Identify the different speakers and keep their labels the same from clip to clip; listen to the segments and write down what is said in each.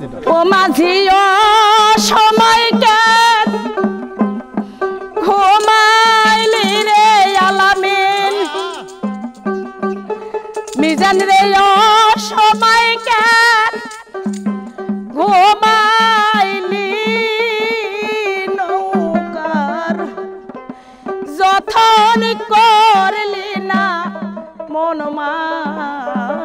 Speaker 1: ও মাঝিও সময় কেন ঘুমাইলি রে আলামিন মিজান রে সময় কেন ঘুমাইলি নৌকার যথন করলি না মন মাঝি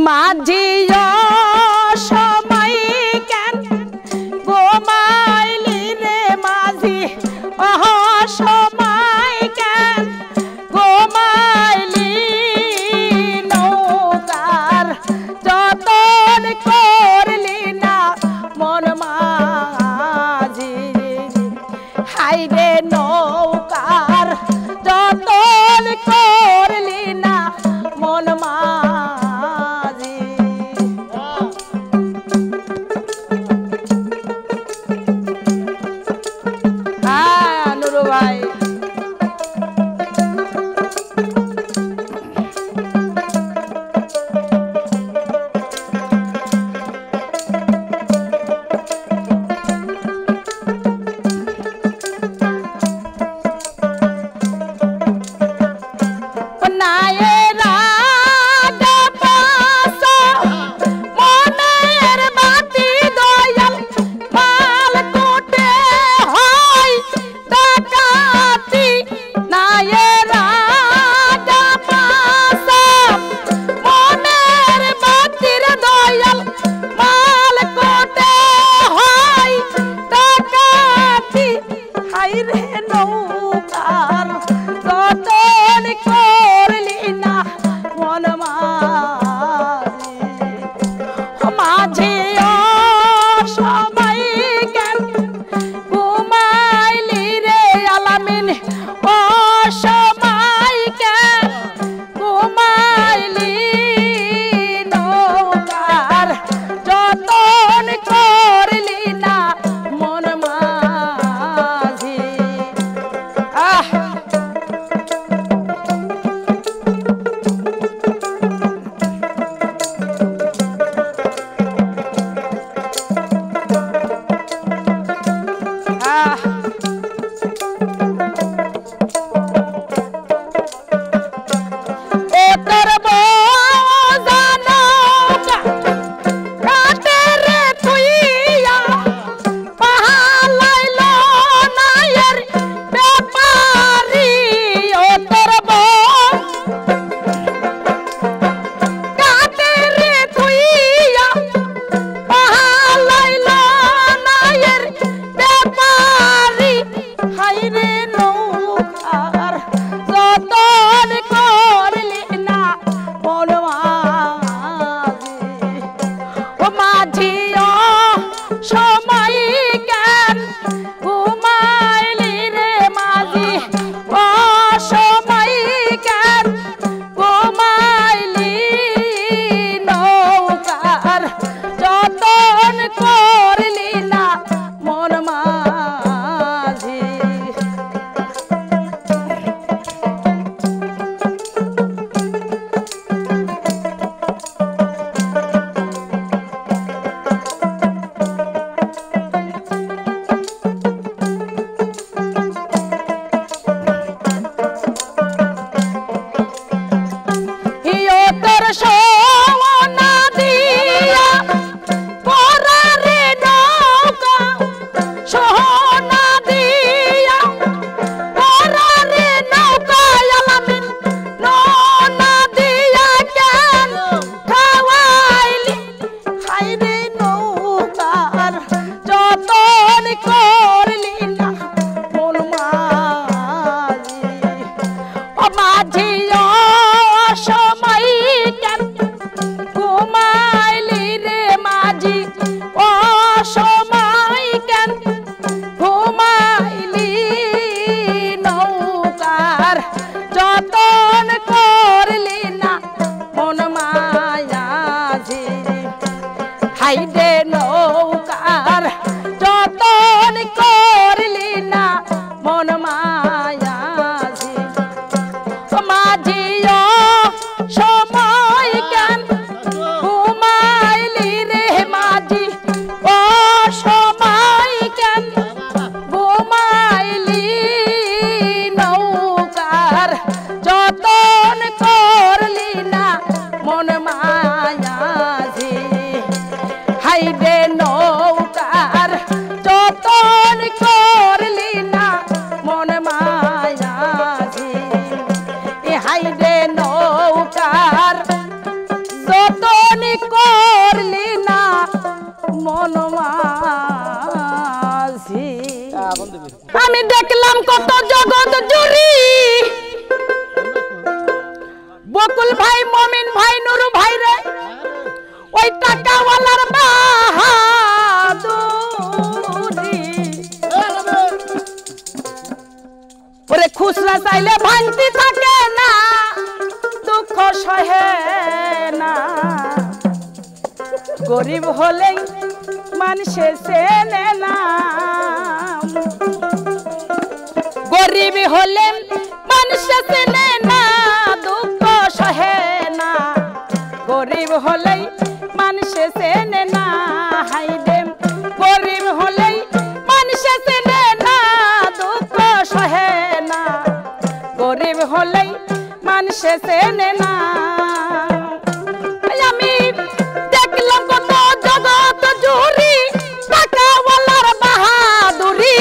Speaker 1: মাঝিও সময় কেন ঘুমাইলি রে মাঝি অহ সময় কেন ঘুমাইলি নৌকার যতন করলি না মন মাঝি হাইরে নৌকার যতন করলি না মন মাঝি নুরু ভাই মায়াজি হাইরে নৌকার যতন করলি না মন মায়াজি হাইরে নৌকার যতন করলি না মন মাঝি আমি দেখলাম কত জগৎ জুড়ি বকুল ভাই মমিন ভাই নুরু ভাই রে ওই টাকাওয়ালার বাহাদুরি ওরে খুচরা চাইলে ভাঙতি থাকে না দুঃখ সহে না গরিব হলেই মানুষে চেনে না গরিব হলে মানুষে চেনে না দুঃখ সহে না গরিব হলেই মানুষে চেনে না হাইরে গরিব হলেই মানুষে চেনে না দুঃখ সহে না গরিব হলেই মানুষে চেনে না আমি দেখলাম কত জগৎ জুড়ি টাকাওয়ালার বাহাদুরি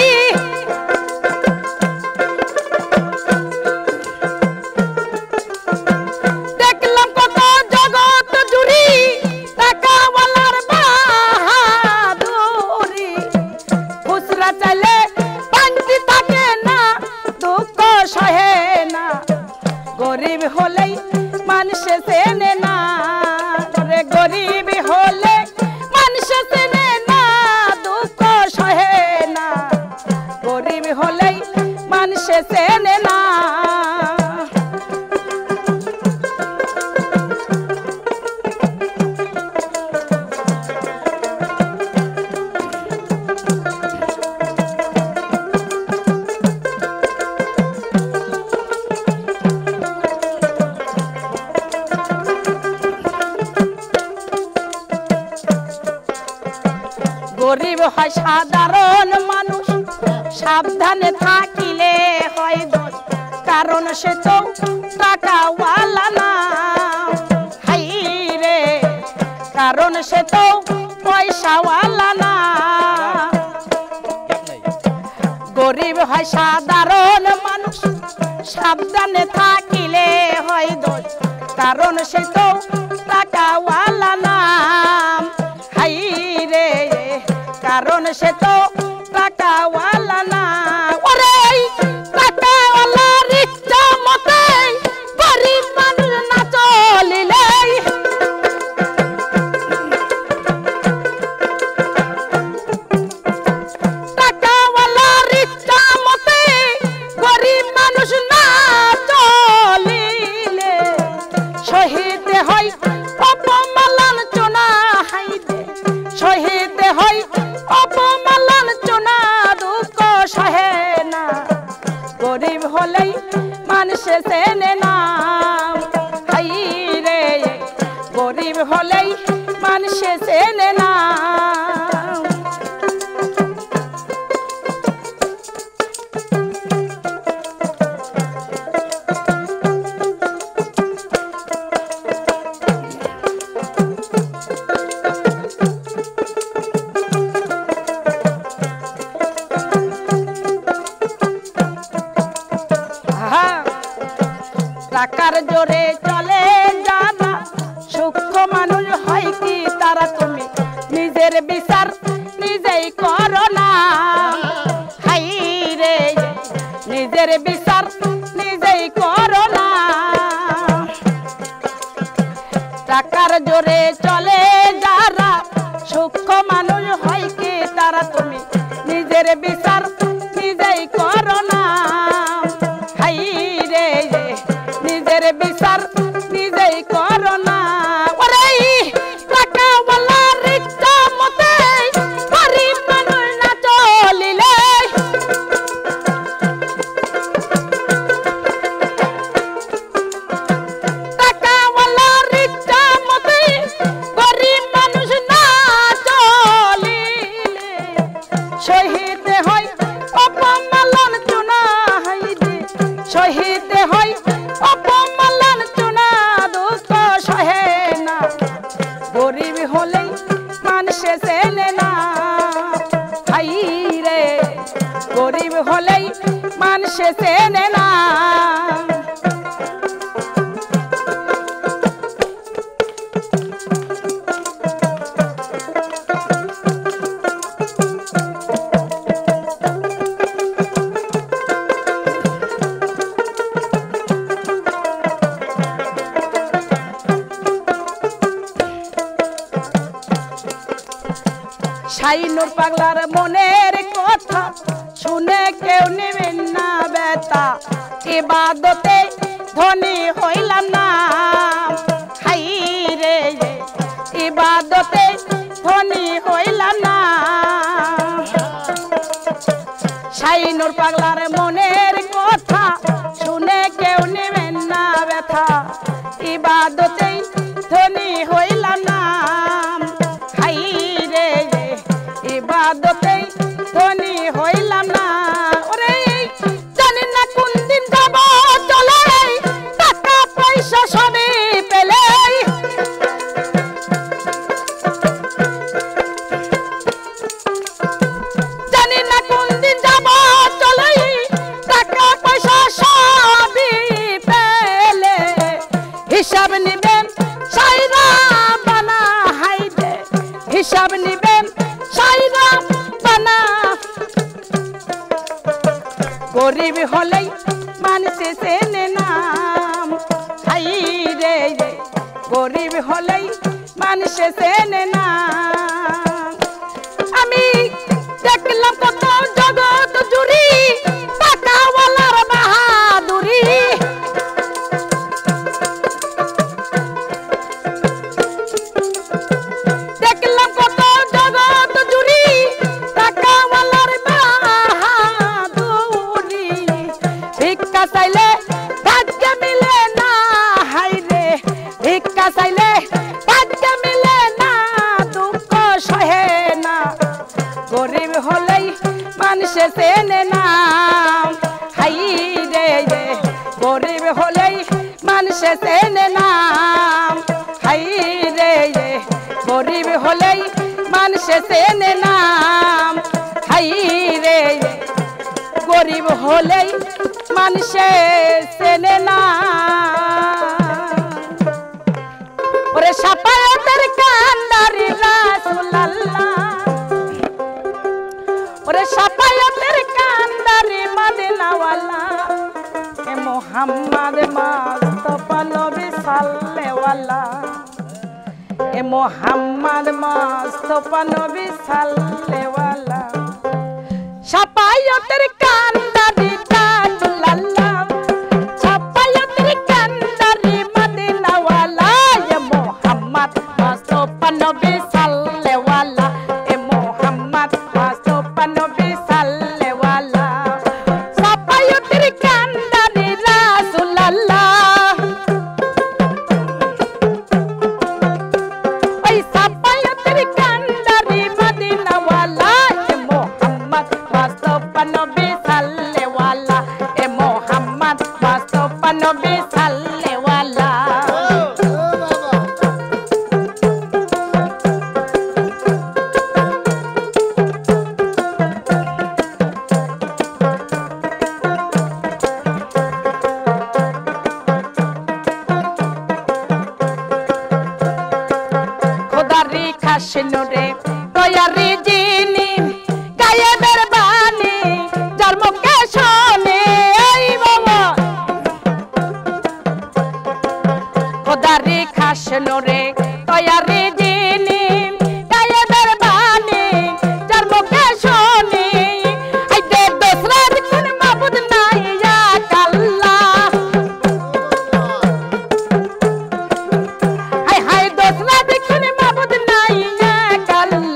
Speaker 1: দেখলাম কত জগৎ জুড়ি টাকাওয়ালার বাহাদুরি খুচরা চাইলে ভাঙতি থাকে না দুঃখ সহে না গরিব হলেই মানুষে চেনে না রে গরিব হলে মানুষে চেনে না দুঃখ সহে না গরিব হলেই মানুষে চেনে না গরিব হয় সাধারণ মানুষ সাবধানে থাকিলে হয় দোষ কারণ সে তো টাকাওয়ালা না হাই রে কারণ সে তো পয়সাওয়ালা না গরিব হয় সাধারণ মানুষ সাবধানে থাকিলে হয় দোষ কারণ সে তো টাকাওয়ালা না হাই রে কারণ সে তো টাকাওয়ালা না ওরে টাকাওয়ালার ইচ্ছা মতে গরিব মানুষ না চলিলে টাকাওয়ালার ইচ্ছা মতে গরিব মানুষ না চলিলে শহীদ হয় অপমান চোনা হাইদে শহীদ হয় অপমান চোনা দুঃখ সহে না গরিব হলেই মানুষে চেনে না হাই রে গরিব হলেই মানুষে চেনে না টাকার জোরে চলে যারা সূক্ষ্ম মানুষ হয় কি তারা তুমি নিজের বিচার নিজেই করো না হাই রে নিজের বিচার নিজেই করো না টাকার জোরে চলে যারা সূক্ষ্ম মানুষ হয় কি তারা তুমি নিজের বিচার নিজেই করো না হাই রে নিজের বিচার নিজেই করো না ওরে টাকাওয়ালার ইচ্ছা মতে গরিব মানুষ না চলিলে টাকাওয়ালার ইচ্ছা মতে গরিব গরিব হলেই মানুষে চেনে না হাই রে গরিব হলেই মানুষে চেনে না শাইনুর পাগলার মনের কথা শুনে কেউ নেবেন না বেতা ইবাদতে ধনী হইলাম না হাই রে ইবাদতে ধনী হইলাম না শাইনুর পাগলার মনের কথা শুনে কেউ নেবেন না ব্যথা ইবাদতে ধনী হইলাম না হাই রে ইবাদতে ধনী হইলাম না ওরে জানি না কোন দিন যাব চলে টাকা পয়সা সবই পেলে জানি না কোন দিন যাব চলে টাকা পয়সা সবই পেলে হিসাব নিবেন সাইরা বানা হাইদে হিসাব নিবেন সাইরা বানা গরিব হলেই মানুষে চেনে নাম হাই রে গরিব হলেই মানুষে চেনে না আমি দেখলাম কত জগৎ জুড়ি টাকাওয়ালার বাহাদুরি দেখলাম কত জগৎ জুড়ি টাকাওয়ালার বাহাদুরি ভিক্ষা চাইলে ভাগ্য মিলে না হাই রে ভিক্ষা চাইলে ভাগ্য মিলে না দুঃখ সহে না গরিব হলেই মানুষে চেনে না হাই রে গরিব হলেই মানুষে চেনে না হাই রে গরিব হলেই মানুষে চেনে না হাই রে গরিব হলেই মানুষে চেনে না ওরে সাফায়াতের কান্ডারি রাসূলুল্লাহ ওরে সাফায়াতের কান্ডারি মদিনাওয়ালা এ মুহাম্মদ মুস্তাফা নবী সাল্লাল্লাহু এ মুহাম্মদ মুস্তাফা নবী সাল্লাল্লাহু সাফায়াতের কান্ডারি রাসূলুল্লাহ সাফায়াতের কান্ডারি মদিনাওয়ালা এ মুহাম্মদ মুস্তাফা নবী সাল্লাল্লাহু এ মুহাম্মদ মুস্তাফা নবী সাল্লাল্লাহু সাফায়াতের কান্ডারি রাসূলুল্লাহ ওই সাফায়াতের কান্ডারি মদিনাওয়ালা এ মুহাম্মদ মুস্তাফা নবী সাল্লাল্লাহু এ মুহাম্মদ মুস্তাফা নবী খোদারি খাসনুরে তৈয়ারি জিনি গায়েবের বাণী জন্মকে শোনে এই বাবা খোদারি খাসনুরে তৈয়ারি জিনি গায়েবের বাণী জন্মকে শোনে আইতে দোসরা কোন মাবুদ নাই এক আল্লাহ হাই হাই দোসরা কোন মাবুদ নাই এক আল্লাহ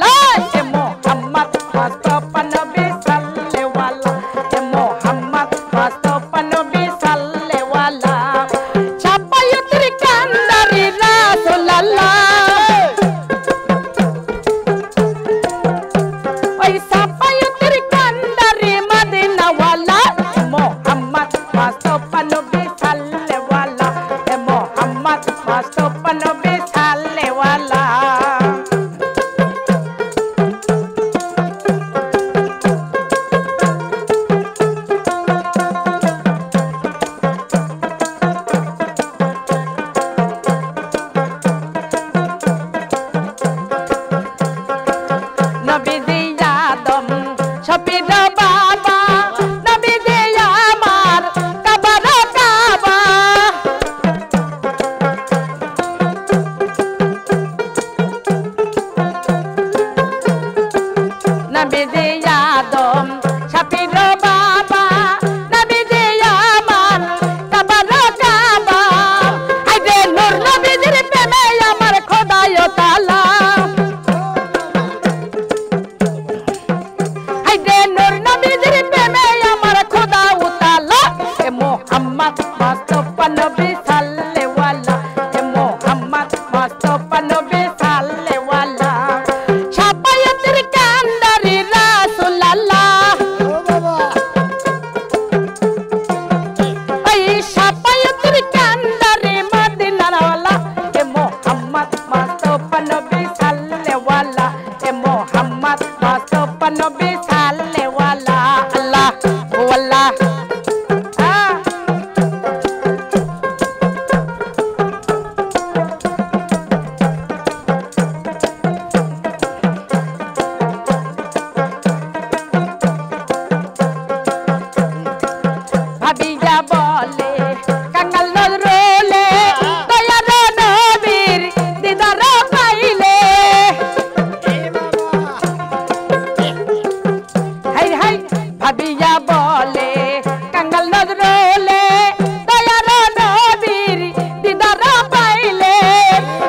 Speaker 1: আদম শাফির বাবা নবীজি আমার কাবার কাবা আইরে নূর নবীজির প্রেমে আমার খোদায় তাআলা আইরে নূর নবীজির প্রেমে আমার খোদা তাআলা এ মুহাম্মদ মুস্তাফা নবী সাল্লাল্লাহু আলাইহি এ মুহাম্মদ মুস্তাফা নবী সাল্লাল্লাহু আলাইহি শাফায়াতের কান্দারি রাসূলুল্লাহ ও বাবা এই শাফায়াতের কান্দারি মদিনার ওয়ালা এ মুহাম্মদ মুস্তাফা নবী সাল্লাল্লাহু আলাইহি এ মুহাম্মদ মুস্তাফা নবী সাল্লাল্লাহু আলাইহি আল্লাহ ও আল্লাহ ভাবিয়া বলে কাঙ্গাল নজরুলে দয়ার নবীর দিদার পাইলে হাই হাই ভাবিয়া বলে কাঙ্গাল নজরুলে দয়ার নবীর দিদার পাইলে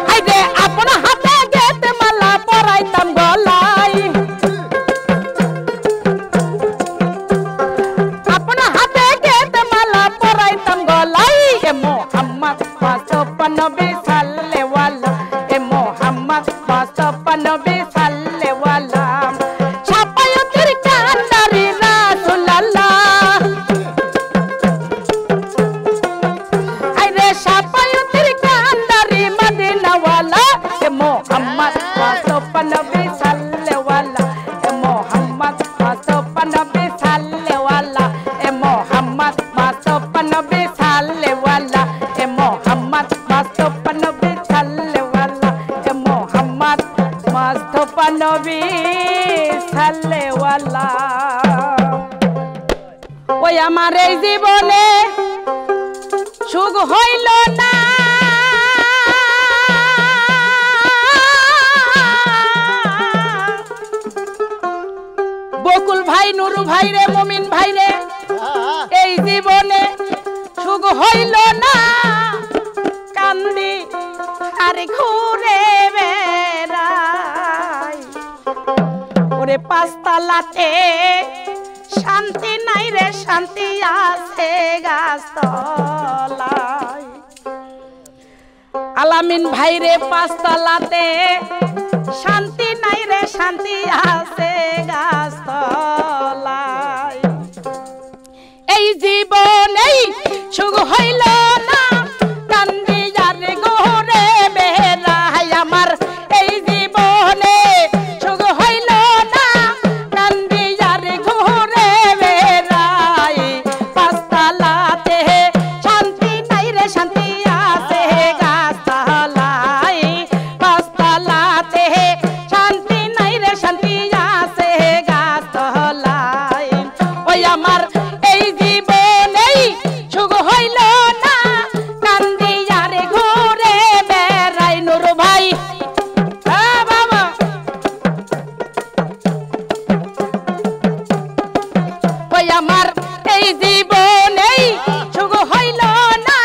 Speaker 1: হাই রে আপন হাতে গেতে মালা পরাইতাম গলায় আপন হাতে গেতে মালা পরাইতাম গলায় এ মুহাম্মদ মুস্তাফা নবী সাল্লাল্লাহু আলাইহি এ মুহাম্মদ মুস্তাফা নবী সাল্লাল্লাহু আলাইহি শাফায়াতের কান্দারি রাসূলুল্লাহ আইরে শাফায়াতের কান্দারি মদিনা ওয়ালা এ মুহাম্মদ মুস্তাফা নবী সাল্লাল্লাহু আলাইহি এ মুহাম্মদ মুস্তাফা নবী সাল্লাল্লাহু আলাইহি এ মুহাম্মদ মুস্তাফা নবী সাল্লাল্লাহু আলাইহি এ মুহাম্মদ মুস্তাফা নবী সাল্লাল্লাহু আলাইহি এ মুহাম্মদ মুস্তাফা নবী সাল্লাল্লাহু আলাইহি ওই আমার এই জীবনে সুখ হইল না বকুল ভাই নুরু ভাই রে মুমিন ভাই রে এই জীবনে সুখ হইল না কান্দি আর ঘুরে বেড়াই ওরে পাঁচতলাতে শান্তি নাই রে শান্তি আছে গাছতলায় আলামিন ভাই রে পাঁচতলাতে শান্তি নাই রে শান্তি আছে গাছতলায় এই জীবনেই সুখ হইল না কান্দি আর ঘুরে বেড়াই আমার এই জীবনে সুখ হইল না কান্দি আর ঘুরে বেড়াই পাঁচতলাতে শান্তি নাই রে শান্তি আছে গাছতলায় পাঁচতলাতে শান্তি নাই রে শান্তি আছে গাছতলায় ওই আমার এই জীবনেই সুখ হইল না কান্দি আর ঘুরে বেড়াই নুরু ভাই বাবা ওই আমার এই জীবনেই সুখ হইল না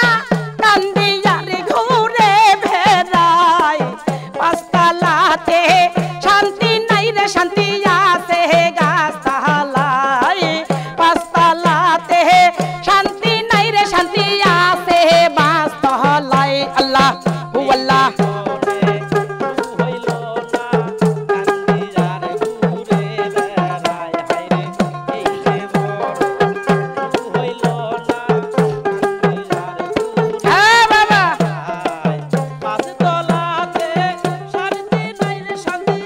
Speaker 1: কান্দি আর ঘুরে বেড়াই পাঁচতলাতে শান্তি নাই রে শান্তি আছে গাছতলায় পাঁচতলাতে শান্তি নাই রে শান্তি আছে বাঁশতলায় আল্লাহ হু আল্লাহ হ্যাঁ বাবা
Speaker 2: পাঁচতলাতে শান্তি নাই রে শান্তি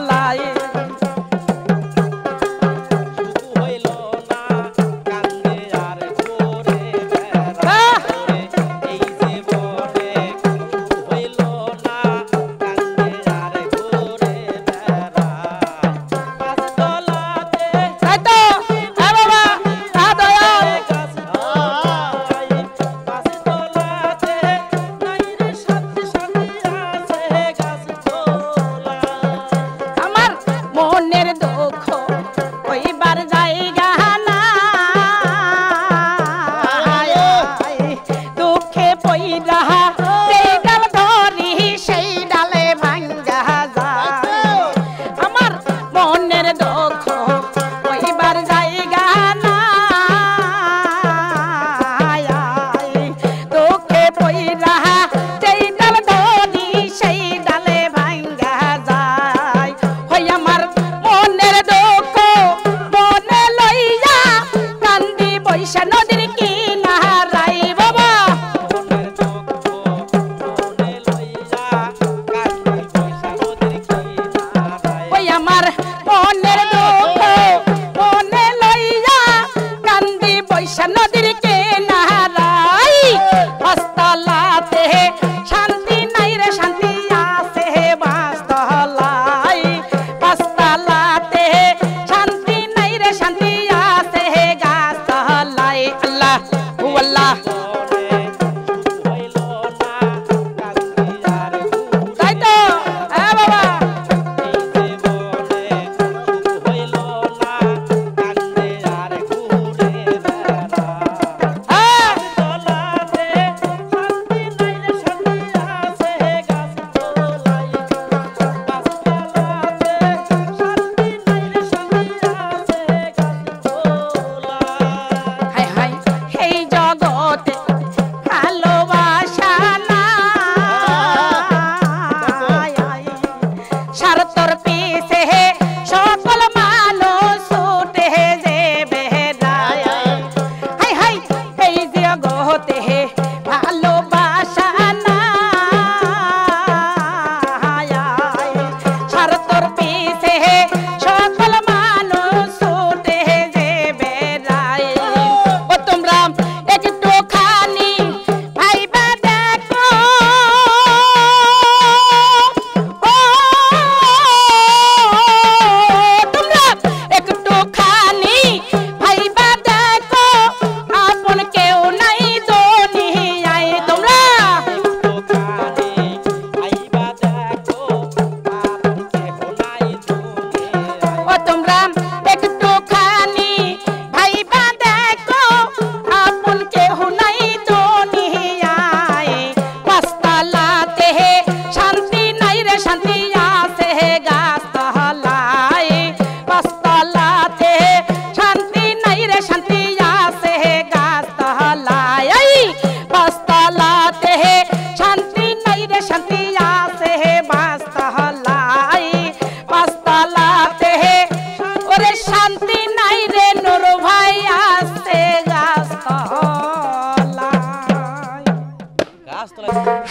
Speaker 1: লাই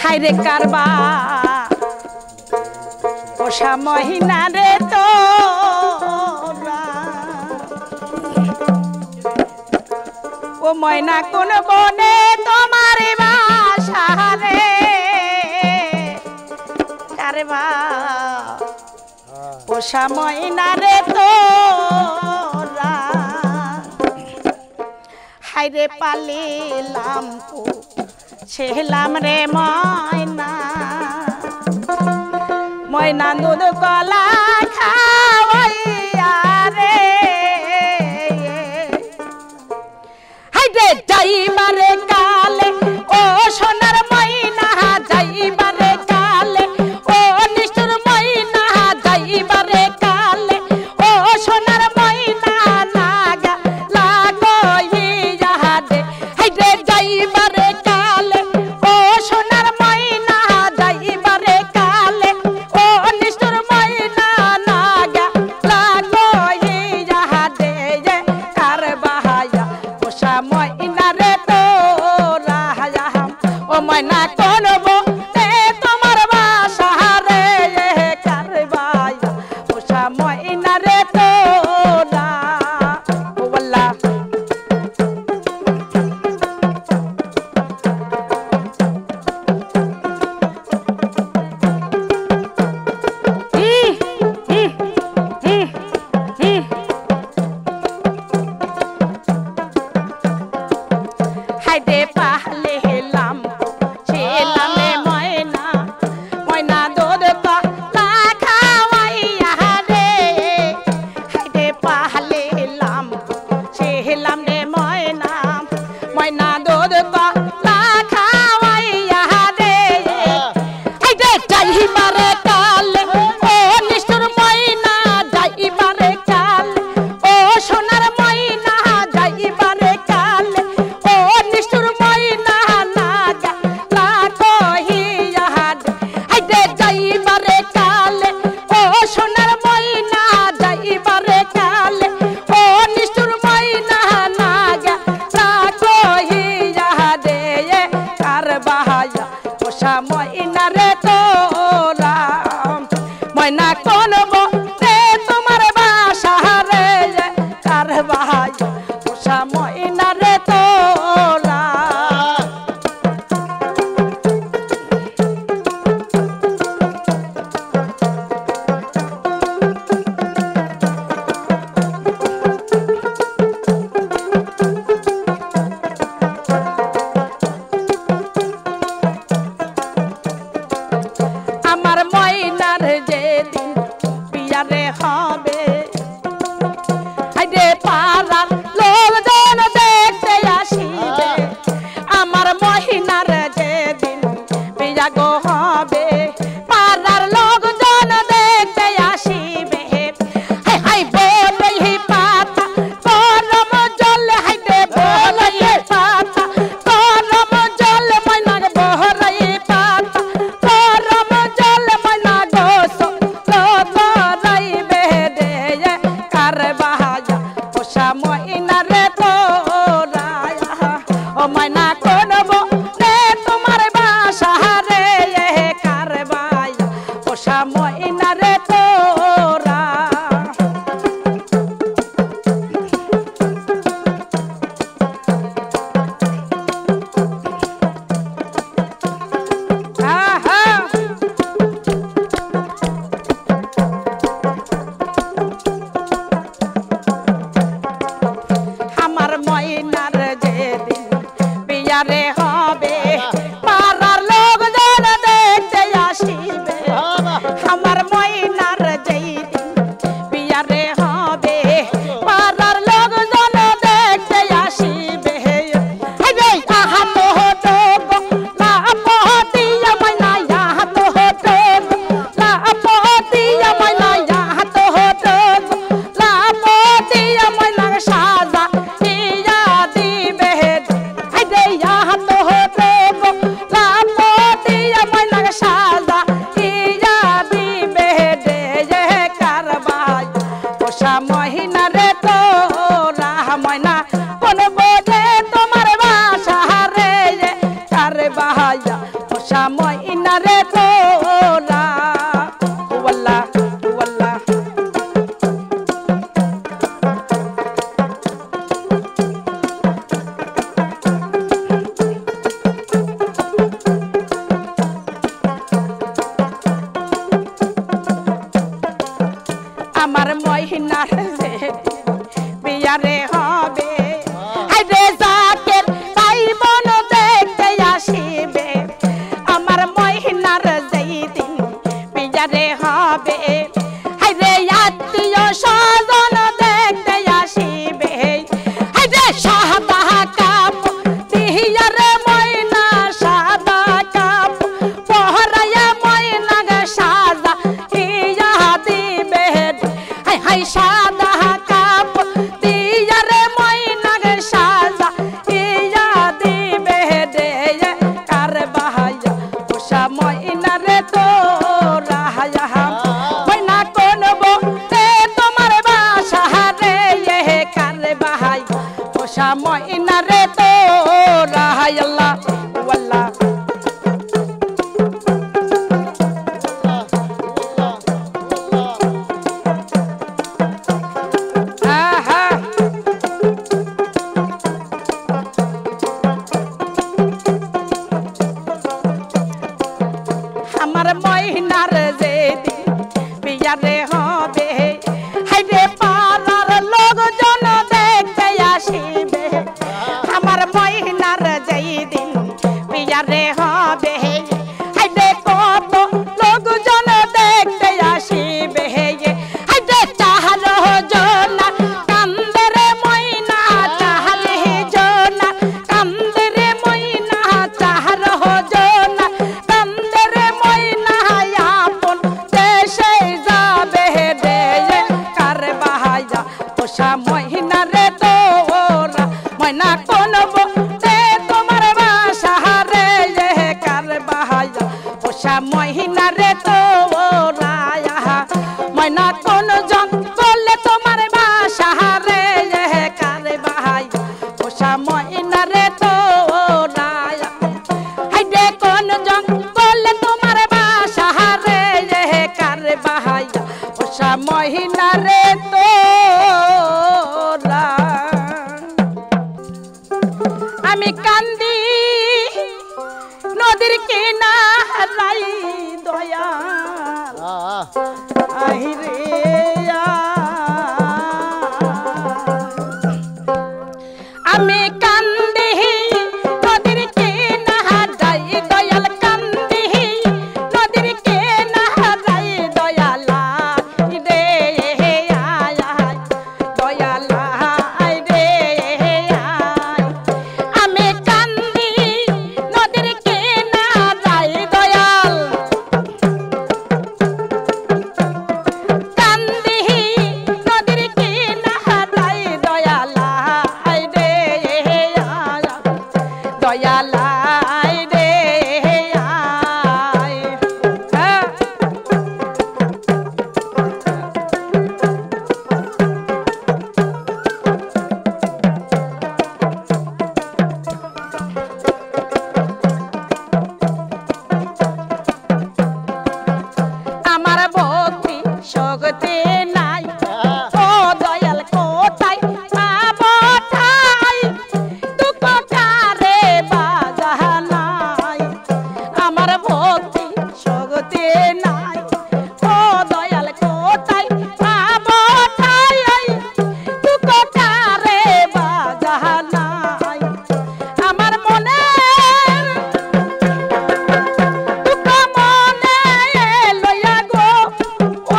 Speaker 1: হাইরে কারবা পোষা মহিনা রে তো ও ময়না কোন বনে তোমার বাসা রে কারবা পোষা মহিনা রে তো হাইরে পালিলাম ছেলাম রে ময়না ময়না দুধ কলা খাওয়াইয়া রে হাইরে যাইবারে কালে ও সোনার ময়না যাইবারে কালে ও নিষ্ঠুর ময়না যাইবারে কালে ও সোনার ময়না লাগা লাগইয়া রে হাইরে যাইবারে ময়না রে তো ময়না করব রে তোমার বাসা রে কার ভাই পোষা ময়না রে তোরা আমার ময়নার যেদিন বিয়ারে হবে আইরে পাড়ার লোকজন দেখতে আসিবে আমার ময়নার যেদিন বিয়া গো হবে পাড়ার লোকজন দেখতে আসিবে হাই হাই বলই পাতা গরম জল হাইতে বলই পাতা গরম জল ময়নার বহরাই পাতা গরম জল ময়না গোস লরাইবে রে কার বাহায়া পোষা ময়না রে তোরা ও ময়না করব রে তোমার বাসা রে কার বাহায়া পোষা ময়না রে তোরা আহা আমার ময়নার যেদিন বিয়ারে হবে পাড়ার লোকজন দেখতে আসিবে আমার ময়নার যেদিন বিয়ারে হবে পাড়ার লোকজন দেখতে আসিবে আরে আহা তো হতো লা পহতিয়া ময়না আহা তো হতো লা পহতিয়া ময়না আহা তো হতো লা পহতিয়া ময়না সাজা ইয়া দিবে আরে আহা তো হতো লা পহতিয়া ময়না সাজা ইয়া দিবে রে কার ভাই পোষা মহিনা রে তোরা ময়না কোন বোঝে তোমার বাসা রে কার বাহায়া পোষা মহিনা রে তোরা ওয়াল্লা ওয়াল্লা আমার মহিনার বিয়ারে হবে আইরে জাকের ভাই বোন দেখতে আসিবে আমার মহিনার যেদিন বিয়ারে হবে আইরে আত্মীয় স্বজন দেখতে আসিবে আইরে সাদা কাপ দিয়ারে ময়না সাদা কাপ পহরায়া ময়না সাজা ইয়া দিবে হাই হাই সাদা কাপ দিয়ারে ময়না সাজা ইয়া দিবে রে কার বাহায়া পোষা ময়না রে তোরা ময়না করব রে তোমার বাসা রে কার বাহায়া পোষা ময়না রে তোরা আল্লাহ ওয়াল্লাহ আহা আমার ময়নার যেদিন বিয়ারে হবে হাইরে পাড়ার লোকজন দেখতে আসিবে আমার ময়নার যেদিন বিয়ারে হবে হাইরে কত লোকজন দেখতে আসিবে হাইরে চাহার জনা কান্দরে ময়না চাহালে জনা কান্দরে ময়না চাহার জনা কান্দরে ময়না আপন দেশে যাবে মহিলা রে তোরা আমি কান্দি নদীর কিনারাই দয়া আহিরে আমি কান্দি নদীর কিনারাই দয়াল কান্দি নদীর কিনারাই দয়ালা রে দয়ালা রে আমি কান্দি নদীর কিনারাই দয়াল কান্দি নদীর কিনারাই দয়ালা রে দয়ালা রে আমার ভক্তি শক্তি নাই ও দয়াল কোথায় পাবো ঠাই দুঃখ কারে বাজানাই আমার ভক্তি শক্তি নাই ও দয়াল কোথায় পাবো ঠাই দুঃখ কারে বাজানাই আমার মনে দুঃখ মনে লইয়া গো ও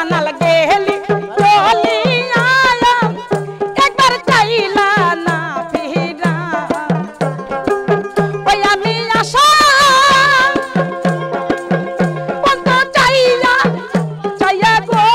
Speaker 1: কানাল গেলি চলিয়া একবার চাইলা না ফিরা ওই আমি আশা বন্ধ চাইয়া চাইয়া গো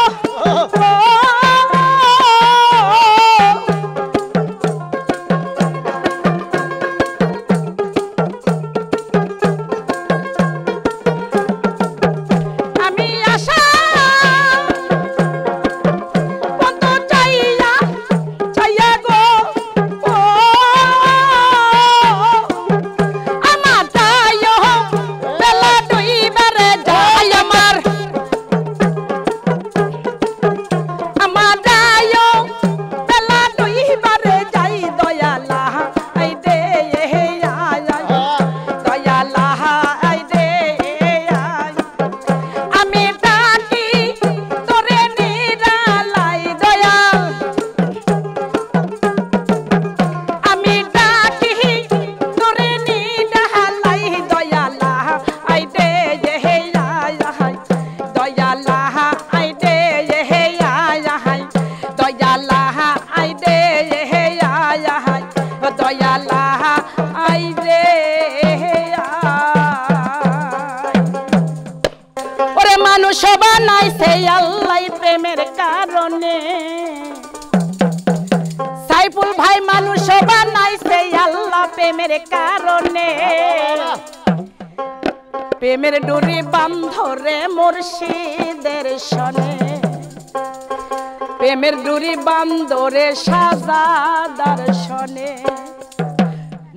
Speaker 1: মানুষ বানাইছে আল্লাহ প্রেমের কারণে সাইফুল ভাই মানুষ বানাইছে আল্লাহ প্রেমের কারণে প্রেমের ডুরি বান্ধরে মুর্শিদের সনে প্রেমের ডুরি বান্ধরে সাজাদার সনে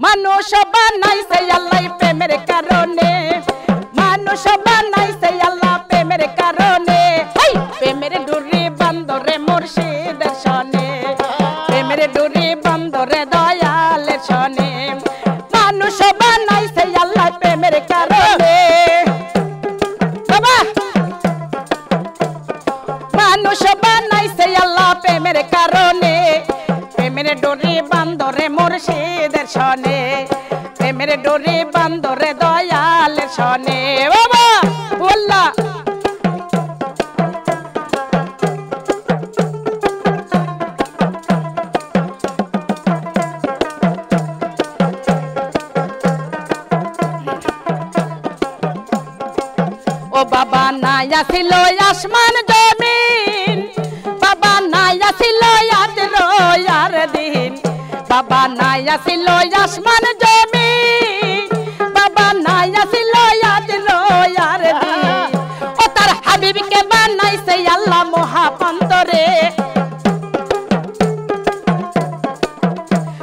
Speaker 1: মানুষ বানাইছে আল্লাহ প্রেমের কারণে মানুষ বানাইছে আল্লাহ প্রেমের কারণে প্রেমের ডুরি বান্ধরে মুর্শিদের সনে প্রেমের ডুরি বান্ধরে দয়ালের সনে মানুষ বানাইছে আল্লাহ প্রেমের কারণে বাবা মানুষ বানাইছে আল্লাহ প্রেমের কারণে প্রেমের ডুরি বান্ধরে মুর্শিদের সনে প্রেমের ডুরি বান্ধরে দয়ালের সনে বাবা বল্লা ও বাবা নাইয়া ছিল আসমান জমিন বাবা নাইয়া ছিল আজ রোয়ার দিন বাবা নাইয়া ছিল আসমান জমিন বাবা নাইয়া ছিল আজ রোয়ার দিন ও তার হাবিবকে বানাইছে আল্লাহ মহাপন্তরে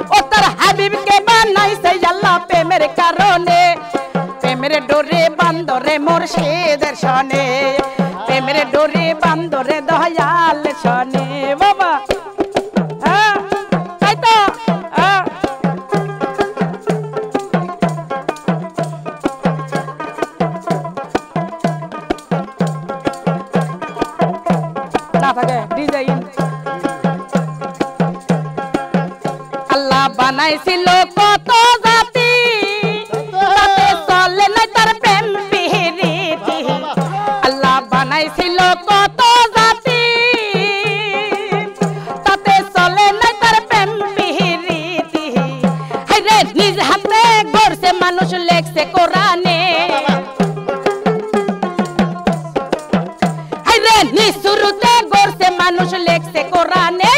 Speaker 1: ও তার হাবিবকে বানাইছে আল্লাহ প্রেমের কারণে প্রেমের ডোরে বান্ধরে মুর্শিদের সনে প্রেমের ডোরে বান্ধরে দয়াল সনে বাবা তাই তো না থাকে ডিজাইন আল্লাহ বানাইছিল কত জাতি তাতে চলে না তার প্রেম পিরিতি আল্লাহ বানাইছিল কত জাতি তাতে চলে না তার প্রেম পিরিতি হায়রে নিজ হাতে গড়ছে মানুষ লেখছে কোরআনে হায়রে নিজ শুরুতে গড়ছে মানুষ লেখছে কোরআনে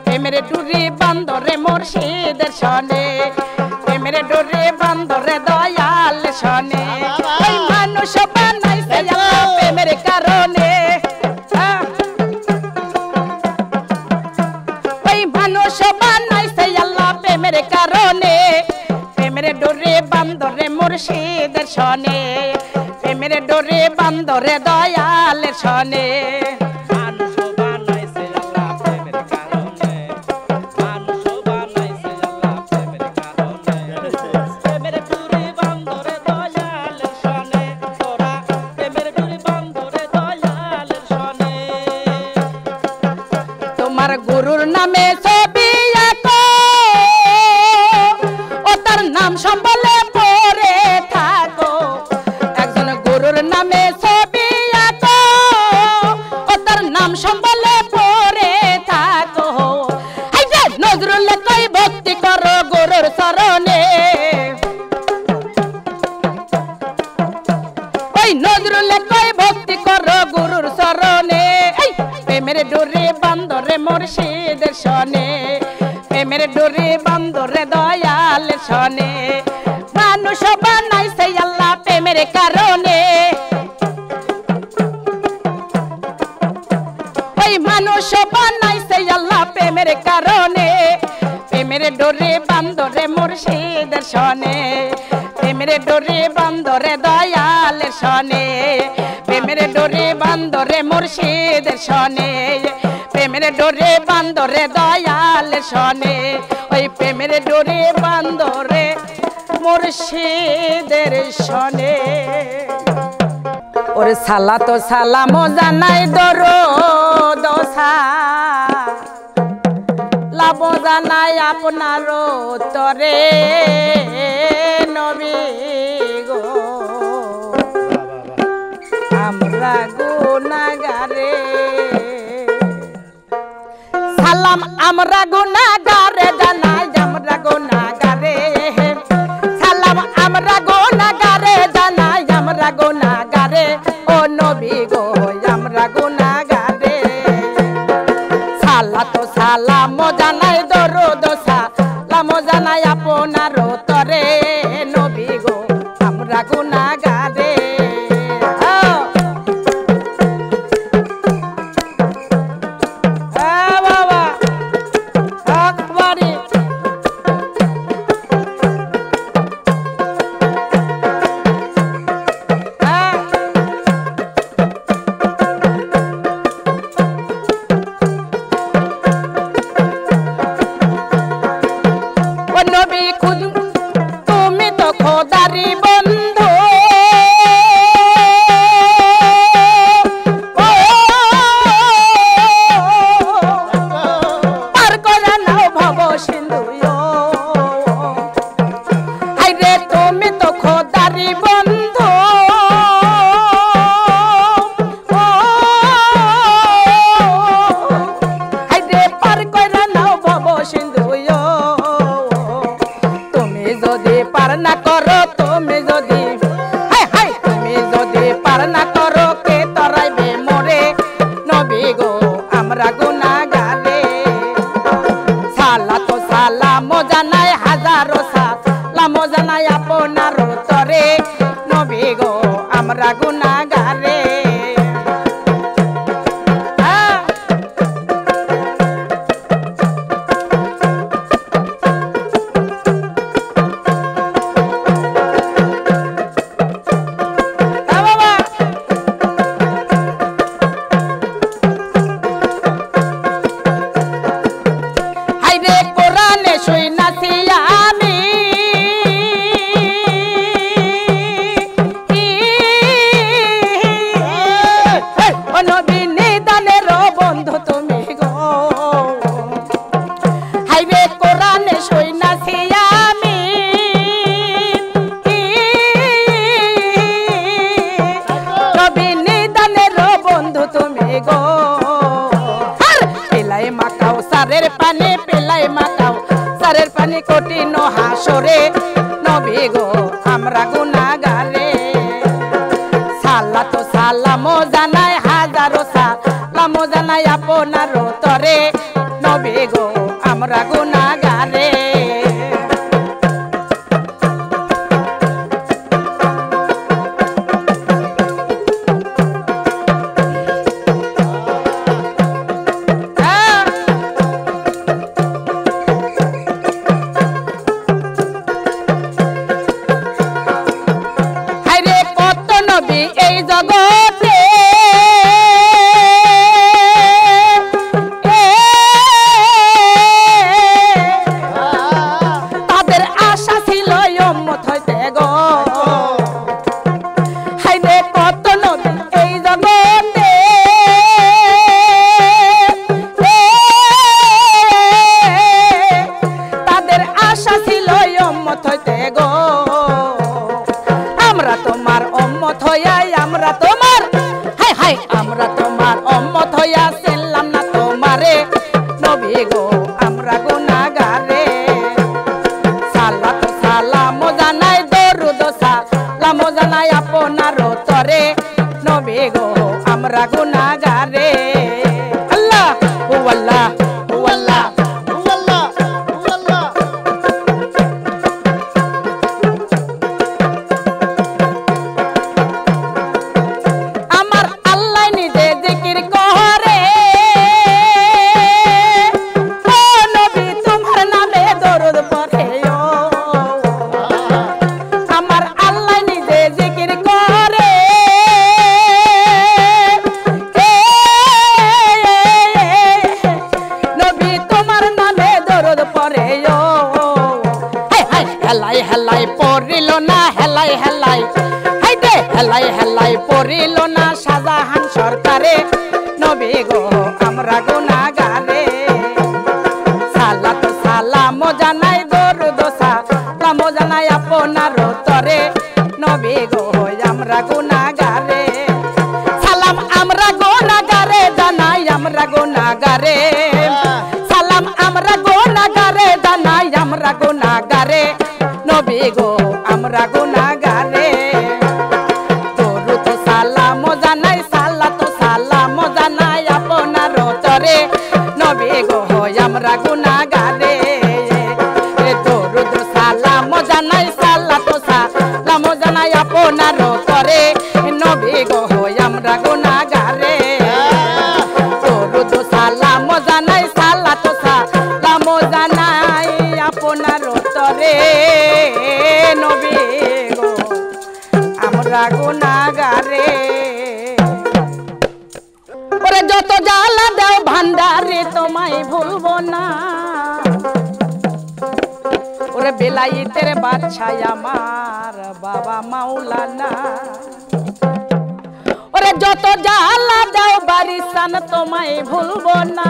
Speaker 1: প্রেমের ডুরি বান্ধরে মুর্শিদের সনে প্রেমের ডুরি বান্ধরে দয়াল সনে ওই মানুষ বানাইছে আল্লাহ প্রেমের কারণে ওই মানুষ বানাইছে আল্লাহ প্রেমের কারণে প্রেমের ডুরি বান্ধরে মুর্শিদের সনে প্রেমের ডুরি বান্ধরে দয়াল সনে গুরুর নামে ছবি আঁকো ও তার নাম সম্বলে পড়ে থাকো একজন গুরুর নামে ছবি আঁকো ও তার নাম সম্বলে পড়ে থাকো এই যে নজরুলে কই ভক্তি করো গুরুর চরণে ওই নজরুলে কই ভক্তি করো গুরুর চরণে এই প্রেমের ডোরে বান্দরে মুর্শিদের শনে প্রেমের ডোরে বান্দরে দয়ালের শনে মানুষ বানাইছে আল্লাহ প্রেমের কারণে ওই মানুষ বানাইছে আল্লাহ প্রেমের কারণে প্রেমের ডোরে বান্দরে মুর্শিদের শনে প্রেমের ডোরে বান্দরে দয়ালের শনে প্রেমের ডোরে বান্দরে মুর্শিদের শনে প্রেমের ডোরে বান্দরে দয়ালের শনে ওই প্রেমের ডোরে বান্দরে মুর্শিদের শনে ওরে সালা তো সালাম জানাই দরুদ লাভ জানাই আপনার তরে নবী গো আমরা গুনাহগারে সালাম আমরা গুনাহগারে জানাই আমরা গুনাহগারে সালাম আমরা গুনাহগারে জানাই আমরা গুনাহগারে ও নবী গো আমরা গুনাহগারে সালাত সালাম জানাই দরুদ সালাম জানাই আপনার তরে নবী গো আমরা গুনাহগারে কঠিন হাসরে নবী গো আমরা গুনাহগারে সালাত সালাম জানাই হাজারো সালাম জানাই আপনার তরে নবী গো আমরা গুনাহগারে আল্লাহ ও আল্লাহ আমার আল্লাহ নিজে জিকির করে ও নবী তোমার নামে দরুদ পড়ে আমার আল্লাহ নিজে জিকির করে নবী তোমার নামে দরুদ পড়ে হেলাই হেলাই পড়িল না হেলাই হেলাই হাইদে হেলাই হেলাই পড়িল না শাহজাহান সরকারে নবী গো আমরা গুনাহগারে সালাত সালাম জানাই দরুদ সালাম জানাই আপনার তরে নবী গো আমরা গুনাহগারে সালাম আমরা গুনাহগারে জানাই আমরা গুনাহগারে সালাম আমরা গুনাহগারে জানাই আমরা গুনাহগারে নবী গো আমরা গুনাহগারে দরুদ সালাম জানাই সালাত সালাম জানাই আপনার তরে নবী গো আমরা গুনাহগারে দরুদ সালাম জানাই সালাত সালাম জানাই আপনার তরে নবী গো আমরা গুনাহগারে দরুদ সালাম জানাই সালাত সালাম জানাই আপনার তরে নবী গো আমরা গুনাহগারে ওরে যত জ্বালা দাও ভান্ডারে তোমায় ভুলবো না ওরে বেলায়েতের বাদশাহ আমার বাবা মাওলানা ওরে যত জ্বালা দাও বারিসান তোমায় ভুলবো না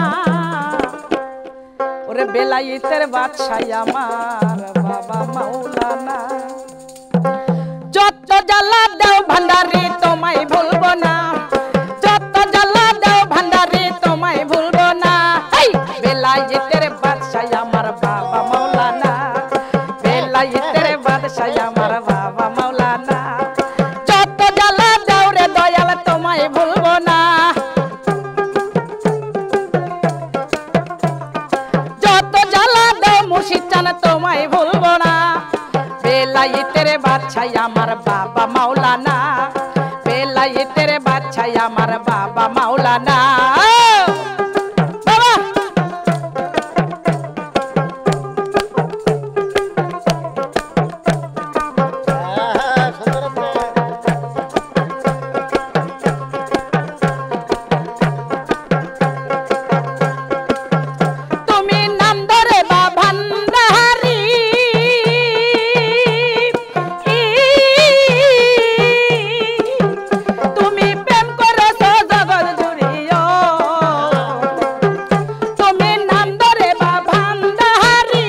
Speaker 1: ওরে বেলায়েতের বাদশাহ আমার বাবা মাওলানা যত জ্বালা দাও ভান্ডারে তোমায় ভুলবো না যত জ্বালা দাও ভান্ডারে তোমায় ভুলবো না বেলায়েতের বাদশাহ আমার বাবা মাওলানা বেলায়েতের বাদশাহ আমার বাবা মাওলানা যত জ্বালা দাও রে দয়াল তোমায় ভুলবো না যত জ্বালা দাও মুর্শিদ চান তোমায় ভুলবো না বেলায়েতের বাদশাহ আমার বাবা মাওলানা বেলায়েতের বাদশাহ আমার বাবা মাওলানা বাবা তুমি নাম ধরে বা ভান্ডারি তুমি প্রেম করেছো জগৎ জুড়িও তুমি নাম ধরে বা ভান্ডারি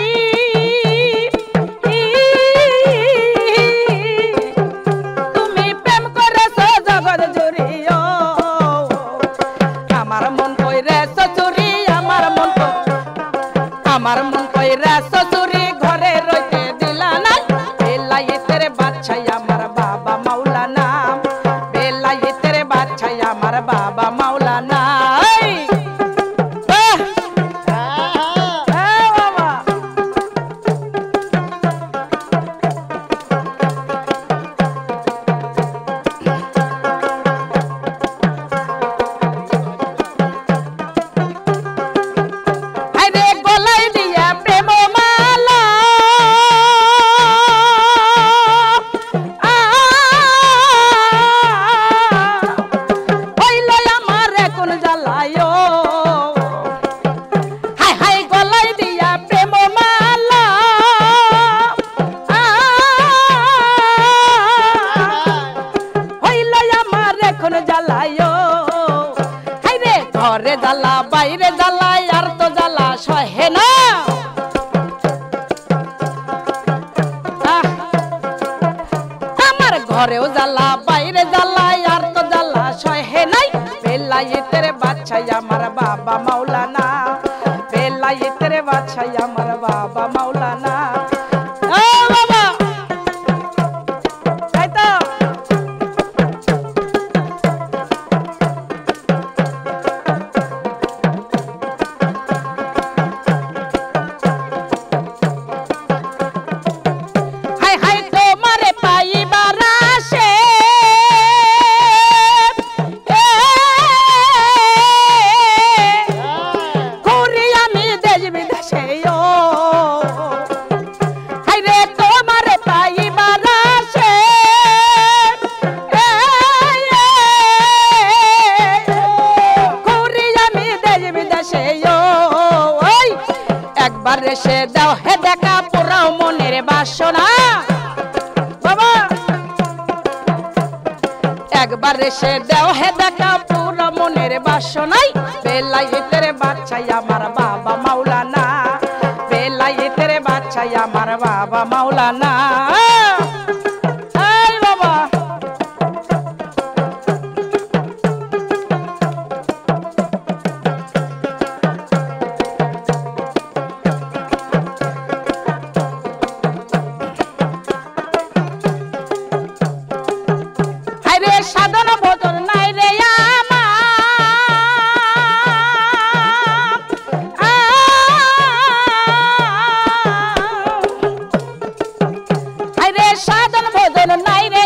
Speaker 1: তুমি প্রেম করেছো জগৎ জুড়িও আমার মন কইরে চুরি আমার মন কইরা চুরি ঘরে রইতে দিলা না বেলায়েতের বাদশাহ আমার বাবা মাওলানা বেলায়েতের বাদশাহ আমার বাবা মাওলানা বাবা আরে গলায় দিয়া প্রেম মালা হইল আমার কোন জ্বালায় হাই হাই গলায় দিয়া প্রেম মালা হইল আমার কোন জ্বালায় হাই রে ঘরে জ্বালা বাইরে জ্বালা আর তো জ্বালা সহে না আমার ঘরেও জ্বালা বাইরে জ্বালা আর তো জ্বালা সহে নাই বেলায়েতের বাদশাহ আমার বাবা মাওলানা বেলায়েতের বাদশাহ আমার বাবা মাওলানা ও বাবা তাই তো ভালোবাসে ওই একবার এসে দাও হে দেখা পুরাও মনের বাসনা বাবা একবার এসে দাও হে দেখা পুরো মনের বাসনাই বেলায়েতের বাচ্চা আমার বাবা মাওলানা বেলায়েতের বাচ্চা আমার বাবা মাওলানা এই বাবা সাধন ভোজন নাই রে আরে সাধন ভোজন নাই রে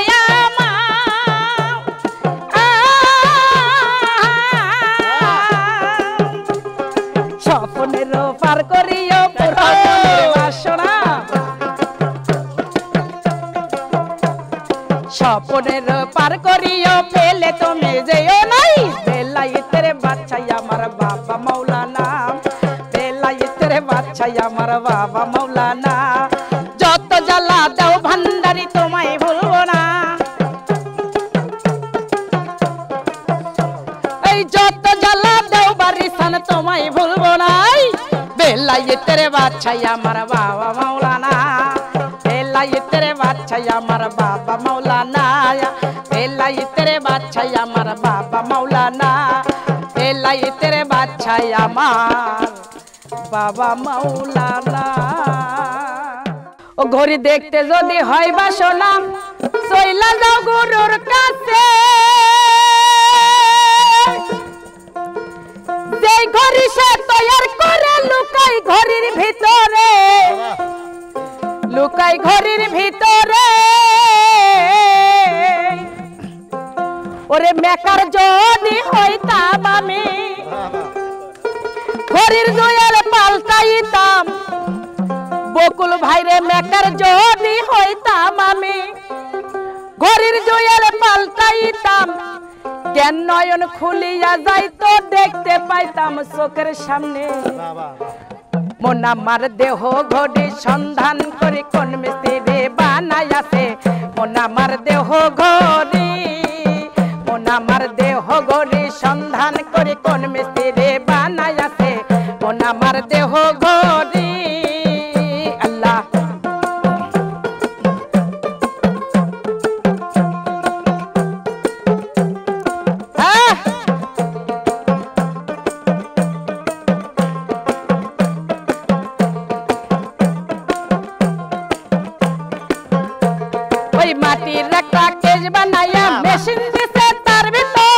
Speaker 1: স্বপ্নের পার করিও পুরা মনের বাসনা স্বপ্নের পার করিও পেলে তুমি যেও নাই বেলায়েতের বাচ্চা আমার বাবা মাওলানা বেলায়েতের বাচ্চা আমার বাবা মাওলানা যত জ্বালা দাও ভান্ডারি তোমায় ভুলবো না এই যত জ্বালা দাও বারিসান তোমায় ভুলবো না বেলায়েতের বাচ্চা আমার বাবা মাওলানা বেলায়েতের বাচ্চা আমার বাবা মাওলানা বেলায়েতের বাচ্চা আমার বাবা মাওলানা বেলায়েতের বাচ্চা আমার বাবা মাওলানা ও ঘড়ি দেখতে যদি হয় বাসনা চইলা যাও গুরুর কাছে যেই ঘড়ি সে তৈয়ার করে লুকাই ঘড়ির ভিতরে লুকাই ঘড়ির ভিতরে ওরে মেকার যদি হইতাম আমি ঘড়ির জয়াল পাল্টাইতাম বকুল ভাইরে মেকার যদি হইতাম আমি ঘড়ির জয়াল পাল্টাইতাম জ্ঞান নয়ন খুলিয়া যাইতো দেখতে পাইতাম চোখের সামনে মন আমার দেহ ঘড়ি সন্ধান করে কোন মিস্ত্রি বানাইয়াছে মন আমার দেহ ঘড়ি মন আমার দেহ ঘড়ি সন্ধান করে কোন মিস্ত্রি বানাইয়াছে মন আমার দেহ ঘড়ি আল্লাহ মাটির একটা কেজ বানাইয়া মেশিন দিছে তার ভিতর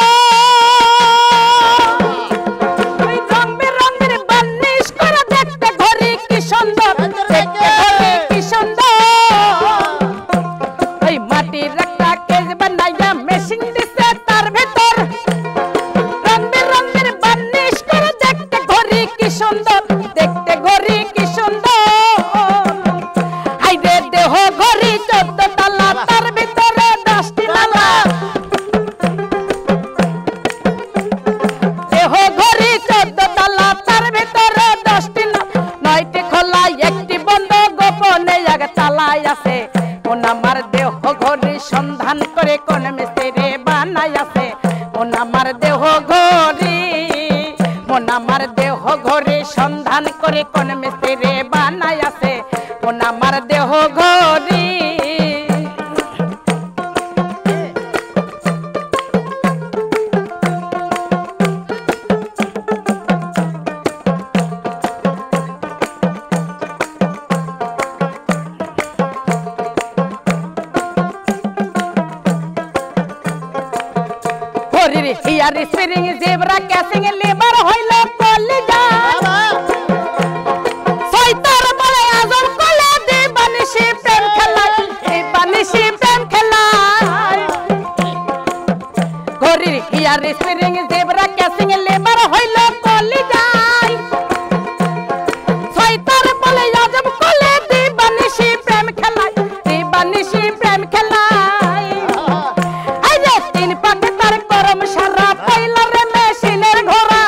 Speaker 1: রং বেরঙের বার্নিশ করে দেখতে ঘড়ি কি সুন্দর দেখতে ঘড়ি কি সুন্দর ওই মাটির একটা কেজ বানাইয়া মেশিন দিছে তার ভিতর রং বেরঙের বার্নিশ করে দেখতে ঘড়ি কি সুন্দর দেখতে ঘড়ি কি সুন্দর হাইরে দেহ ঘড়ি 14 তালা তার ভিতরে 10টি তালা দেহ ঘড়ি 14 তালা তার ভিতরে 10টি 9টি খোলা একটি বন্ধ গোপনে এক তালায় আছে কোন আমার দেহ ঘড়ি সন্ধান করে কোন মিস্ত্রি বানাইয়াছে কোন আমার দেহ ঘড়ি কোন আমার দেহ ঘড়ি সন্ধান করে কোন মিস্ত্রি বানাইয়াছে কোন আমার দেহ ঘড়ি here spring zebra casing liver হইল কলিজা সৈতার বলে আজম কলে দিবানিশি প্রেম খেলা দিবানিশি প্রেম খেলা ঘড়ির here spring zebra casing liver হইল কলিজা সৈতার বলে আজম কলে দিবানিশি প্রেম খেলা দিবানিশি প্রেম খেলা তিন পাকে তার করম সারা পাইলা রে মেশিনের ঘোড়া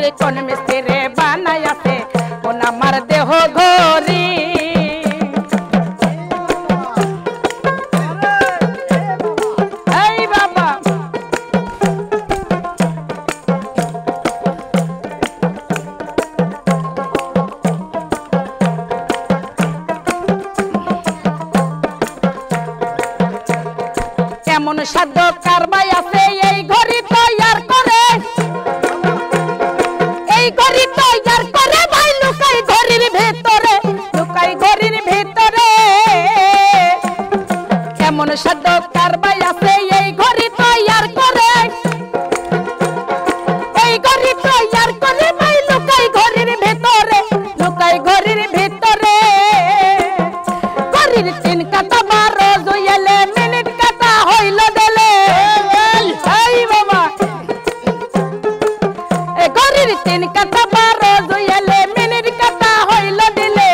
Speaker 1: করে কোন মিস্ত্রি বানাইয়াছে কোন আমার দেহ ঘড়ি এই বাবা কেমন সাধ্য কারবাই আছে এই ঘড়ি তৈয়ার করে এই ঘড়ি তৈয়ার করে ভাই লুকাই ঘড়ির ভিতরে লুকাই ঘড়ির ভিতরে কেমন সাধ্য কারবাই আছে এই ঘড়ি তৈয়ার করে এই ঘড়ি তৈয়ার করে ভাই লুকাই ঘড়ির ভিতরে লুকাই ঘড়ির ভিতরে ঘড়ির 3 কাটা 12 জুয়েলে মিনিট কাটা হইল দিলে এই বাবা এ ঘড়ির 3 কাটা 12 জুয়েলে মিনিট কাটা হইল দিলে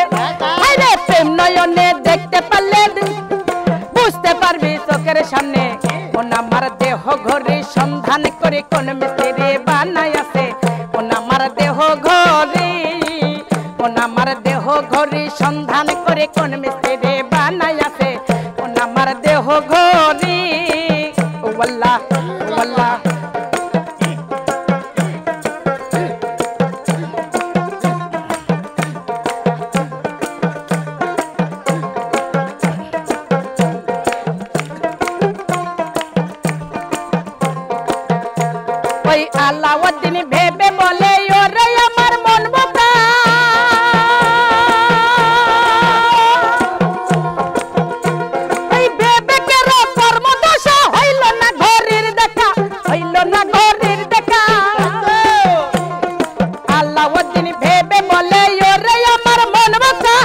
Speaker 1: আরে প্রেম নয়নে দেখতে পারলে বুঝতে পারবি চোখের সামনে কোন আমার দেহ ঘড়ি সন্ধান করে কোন মিস্ত্রি বানাইয়াছে কোন আমার দেহ ঘড়ি কোন আমার দেহ ঘড়ি সন্ধান করে কোন মিস্ত্রি বানাইয়াছে কোন আমার দেহ ঘড়ি ও আল্লাহ ও আল্লাহ ওই আলাউদ্দিন ভেবে বলে ওরে আমার মন বোকা এই ভেবে কেন কর্মদশা হইল না ঘড়ির দেখা হইল না ঘড়ির দেখা আলাউদ্দিন ভেবে বলে ওরে আমার মন বোকা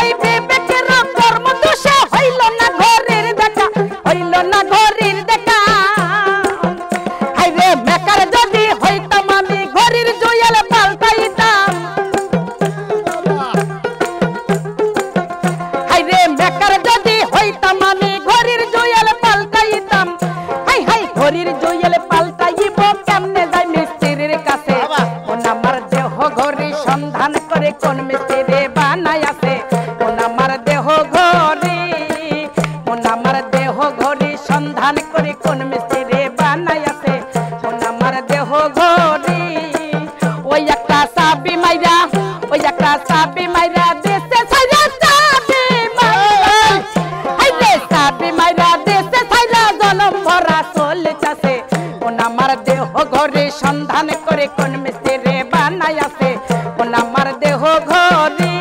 Speaker 1: এই ভেবে কেন কর্মদশা হইল না ঘড়ির দেখা হইল না ঘড়ির দেখা মেকার যদি হইতাম আমি ঘড়ির জুয়েল পাল্টাইতাম হাই রে মেকার যদি হইতাম আমি ঘড়ির জুয়েল পাল্টাইতাম হাই হাই ঘড়ির জুয়েল পাল্টাইব কেমনে যাই মিস্ত্রির কাছে কোন আমার দেহ ঘড়ি সন্ধান করে কোন মিস্ত্রি বানাইয়াছে কোন আমার দেহ ঘড়ি কোন আমার দেহ ঘড়ি সন্ধান করে কোন মিস্ত্রি বানাইয়াছে আমার দেহ ঘড়ি ওই একটা চাবি মাইরা ওই একটা চাবি মাইরা দেশে ছাইরা চাবি মাইরা এই রে চাবি মাইরা দেশে ছাইরা জনম ভরা চলতেছে কোন আমার দেহ ঘড়ি সন্ধান করে কোন মিস্ত্রি বানাইয়াছে কোন আমার দেহ ঘড়ি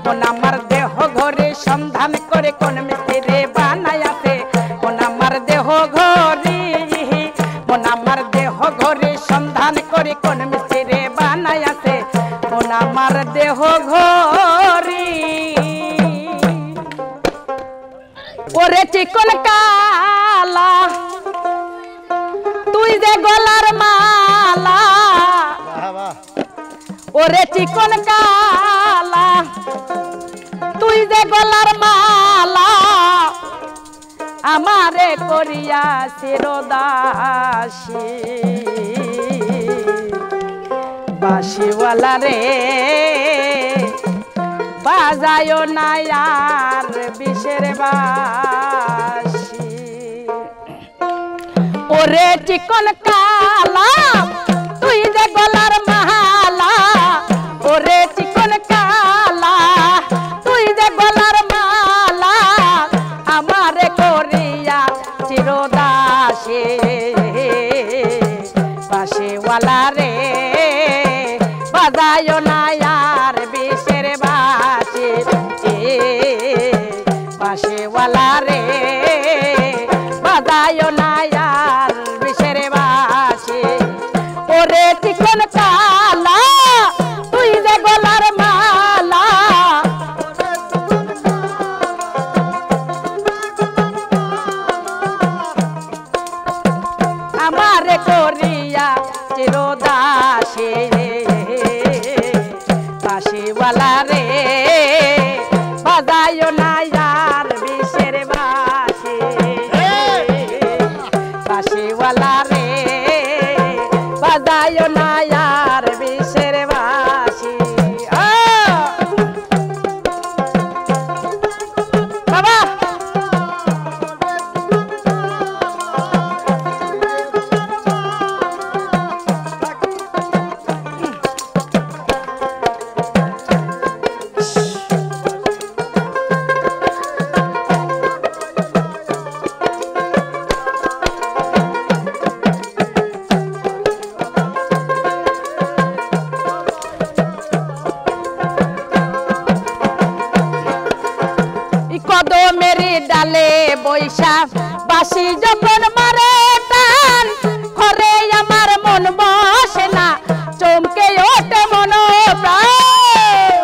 Speaker 1: কোন আমার দেহ ঘড়ি সন্ধান করে কোন মিস্ত্রি বানাইয়াছে কোন আমার দেহ ঘড়ি কোন আমার দেহ ঘড়ি সন্ধান করে কোন মিস্ত্রি বানাইয়াছে কোন আমার দেহ ঘড়ি ওরে চিকন কালা তুই যে গলার মালা ওরে চিকন কালা তুই যে গলার মালা আমারে করিয়া চিরদাসী বাঁশিওয়ালা রে বাজায়ো না আর বিষের বাঁশি ওরে চিকন কালা তুই যে গলার মালা ওরে চিকন কালা তুই যে গলার মালা আমারে করিয়া চিরদাসী বাঁশিওয়ালা রে বাজায়ো না আর বিষের বাঁশি বাঁশিওয়ালা রে বাজায়ো না আর বিষের বাঁশি ওরে চিকন কালা তুই যে গলার মালা আমারে করিয়া চিরদাসী বাঁশিওয়ালা রে বাজায়ো না আর বিষের বাঁশি কদমেরি ডালে বৈশা বাসি যখন মারে টান ঘরে আমার মন বসে না চমকে ওঠে মন প্রাণ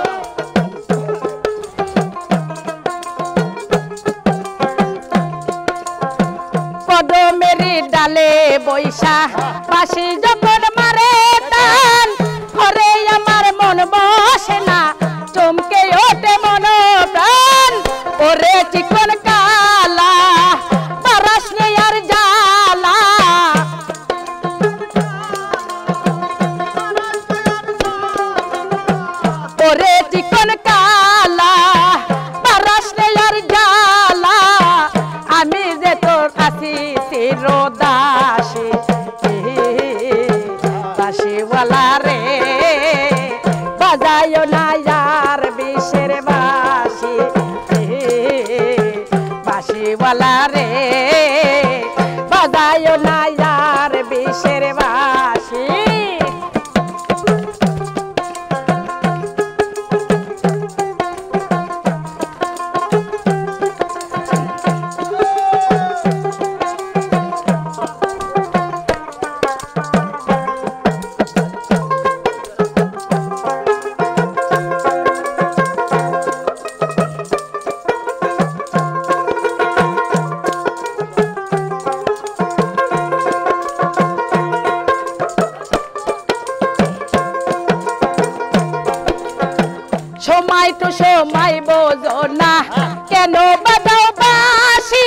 Speaker 1: কদমেরি ডালে বৈশা বাসি যখন মারে টান ঘরে আমার মন বসে না চমকে ওঠে মন প্রাণ ওরে চিকন কালা পারাস আর জালা ওরে চিকন কালা পারাস আর জালা আমি যে তোর কাছে চিরদাসী দাসীওয়ালা রে বাজায় না यार বিষের বাঁশি বাঁশিওয়ালা রে বাজায় না यार বিষের বাঁশি সময় তো সময় বোঝো না কেন বাজাও বাঁশি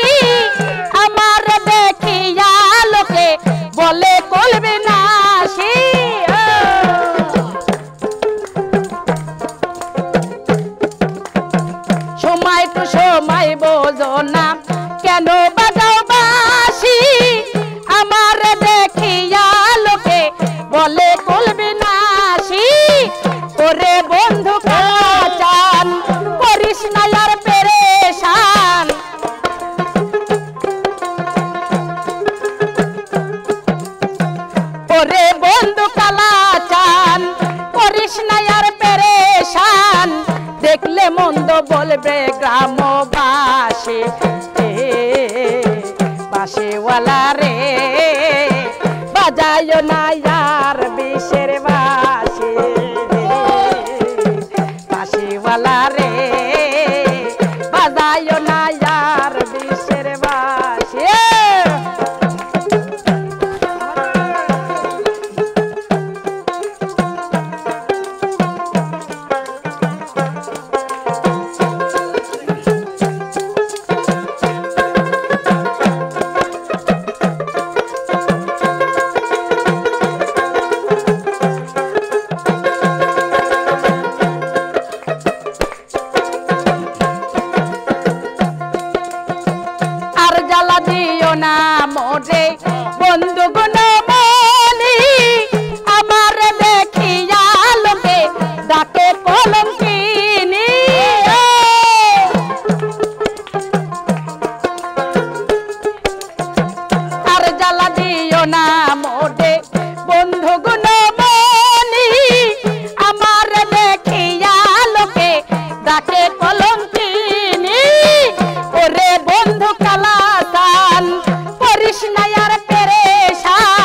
Speaker 1: আমার দেখিয়া লোকে বলে কলবে নাশি সময় তো সময় বোঝো না কেন বাজাও বাঁশি আমার দেখিয়া লোকে বলে কলবে নাশি ওরে বন্ধু কাচান করিস না यार পেরেশান ওরে বন্ধু কালাচান করিস না यार পেরেশান দেখলে মন্দ বলবে গ্রামবাসী বাঁশিওয়ালা রে বাজায় না यार বিষের বাঁশি বাঁশিওয়ালা রে বাজায় না यार বিষের বাঁশি না মোরে বন্ধু গুণমণি আমার দেখিয়া লোকে ডাকে কলঙ্কিনী আর জ্বালা দিও না মোরে বন্ধু গুণমণি আমার দেখিয়া লোকে ডাকে কলঙ্কিনী ওরে বন্ধু কালা করিস না यार পেরেশান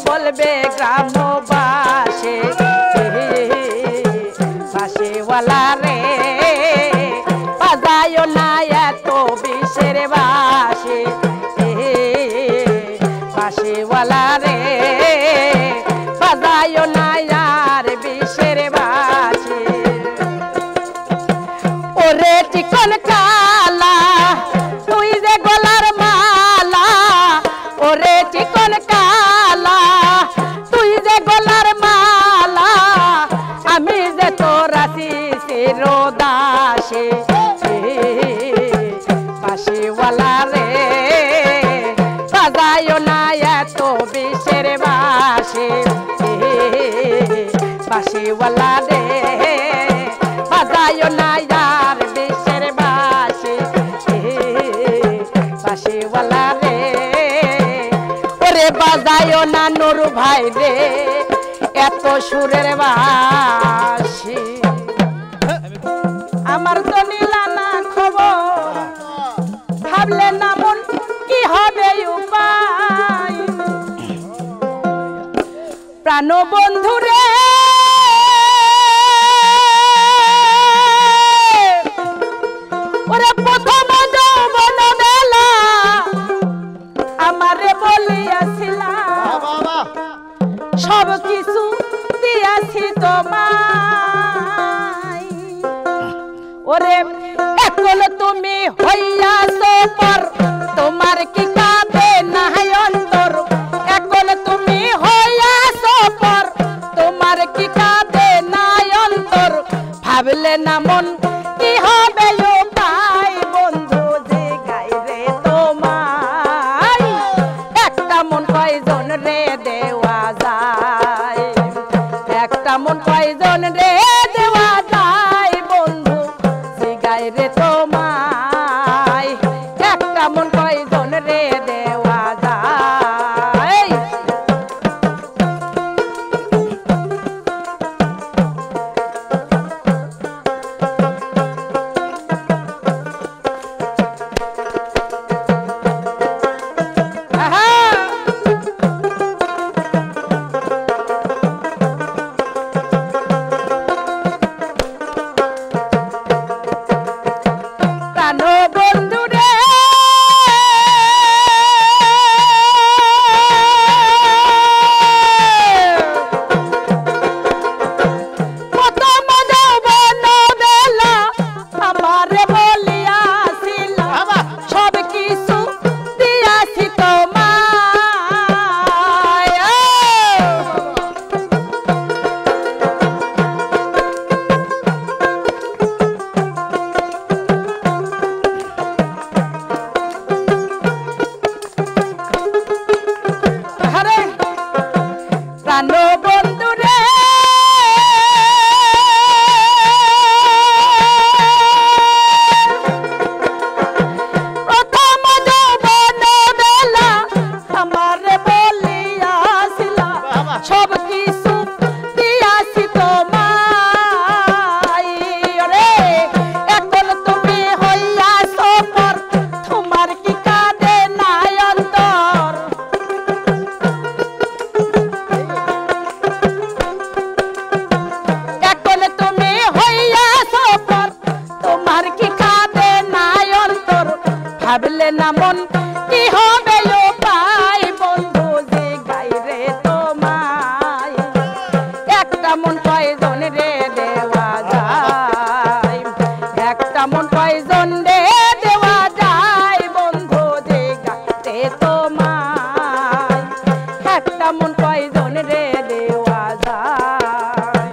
Speaker 1: বলবে গ্রামবাসী বাঁশিওয়ালা রে বাজায় না এত বিষের বাঁশি বাঁশিওয়ালা রে বাজায় না আর বিষের বাঁশি ওরে চিকন কালা তুই যে গলার মালা ওরে চিকন কালা তুই যে গলার মালা আমি যে তোর আছি চিরদাসী বাঁশিওয়ালা রে বাজায় না এত বিষের বাঁশি বাঁশিওয়ালা রে বাজায় না আর বিষের বাঁশি বাঁশিওয়ালা রে ওরে বাজায় না নুর ভাই রে এত সুরের বাঁশি আমার তো নিলা না খবর ভাবলে না মন কি হবে উপায় প্রাণ বন্ধু রে ওরে প্রথম যৌবন বেলা আমারে বলিয়াছিলা সব কিছু দিয়াছি তোমায় ওরে এখন তুমি হইয়াছো পর তোমার কি কাঁদে না অন্তর এখন তুমি হইয়াছো পর তোমার কি কাঁদে না অন্তর ভাবলে না মন কি হবে উপায় বন্ধু যে গাইরে তোমায় একটা মন কয়জন রে দেওয়া যায় একটা মন কয়জন রে দেওয়া যায় বন্ধু যে গাইরে তোমায় একটা মন কয়জন রে দেওয়া যায় প্রাণ বন্ধু রে প্রথম যৌবন বেলা আমারে বলিয়াছিলা সব কিছু দিয়াছি তোমায় আরে প্রাণ বন্ধু রে প্রথম যৌবন বেলা আমারে বলিয়াছিলা সব কিছু দিয়াছি তোমায় রে এখন তুমি হইয়াছো পর তোমার কি কাঁদে না অন্তর এখন তুমি হইয়াছো পর তোমার কি কাঁদে না অন্তর ভাবলে না মন কি হবে উপায় বন্ধু যে গাইরে তোমায় একটা মন কয়জন রে দেওয়া যায় একটা মন কয়জন রে দেওয়া যায় বন্ধু যে গাইরে তোমায় একটা মন কয়জন রে দেওয়া যায়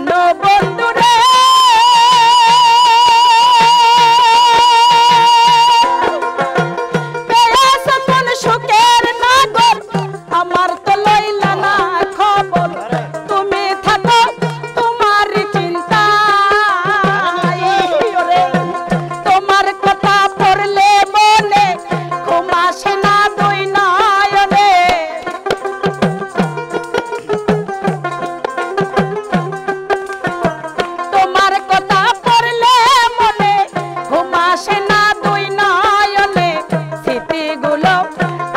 Speaker 1: প্রাণ বন্ধুরে পেয়েছ কোন সুখের নাগর আমার তো লইলা না খবর তুমি থাকো তোমার চিন্তা তোমার কথা পড়লে মনে ঘুম আসে না দুই নয়নে তোমার কথা পড়লে মনে ঘুম আসে না দুই নয়নে স্মৃতিগুলো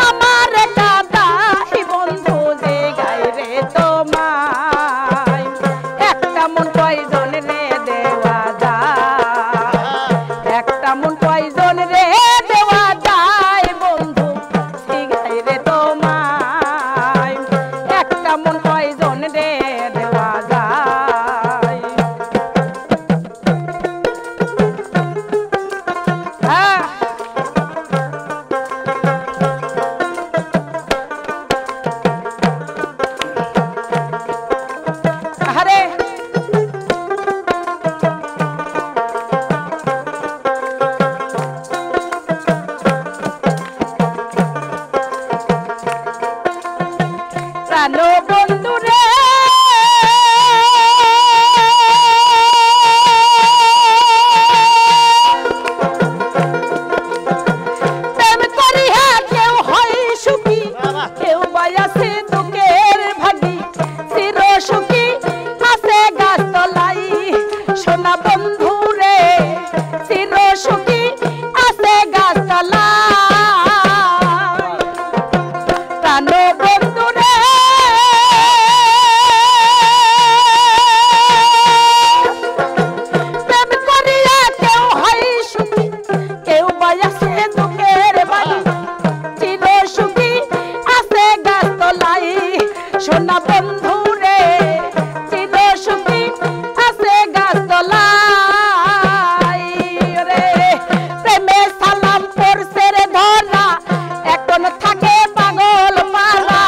Speaker 1: আমার কাদাই বন্ধু যে গায় রে তোমায় একটা মন কয়জন রে দেওয়া যায় একটা মন কয়জন রে দেওয়া যায় বন্ধু যে গায় রে তোমায় একটা মন কয়জন রে দেওয়া যায় হ্যাঁ আরে প্রাণ বন্ধুরে প্রেম করিয়া কেউ হয় সুখী কেউ বায়াসে দুঃখের ভাগী চির সুখী আছে গাছতলাই সোনা বন্ধুরে চির সুখী আছে গাছতলাই প্রাণ বন্ধুরে প্রেম করিয়া কেউ হয় সুখী কেউ বায়াসে দুঃখের ভাগী চির সুখী আছে গাছতলাই সোনা বন্ধুরে চির সুখী আছে গাছতলাই রে প্রেমে সালাম পড়ছে রে ধরা এখন থাকে পাগল মারা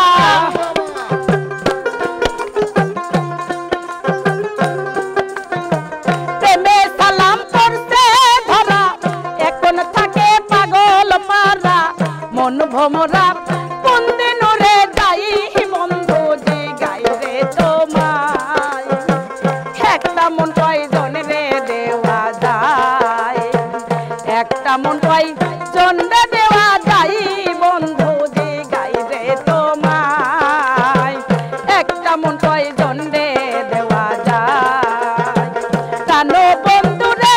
Speaker 1: প্রেমে সালাম পড়ছে ধরা এখন থাকে পাগল মারা মন ভমরা কোন দিন রে যাই বন্ধু যে গাই রে তোমায় একটা মন কয়জন রে দেওয়া যায় একটা মন কয়জন রে দেওয়া যায় বন্ধু যে গাই রে তোমায় একটা মন কয়জন রে দেওয়া যায় প্রাণ বন্ধুরে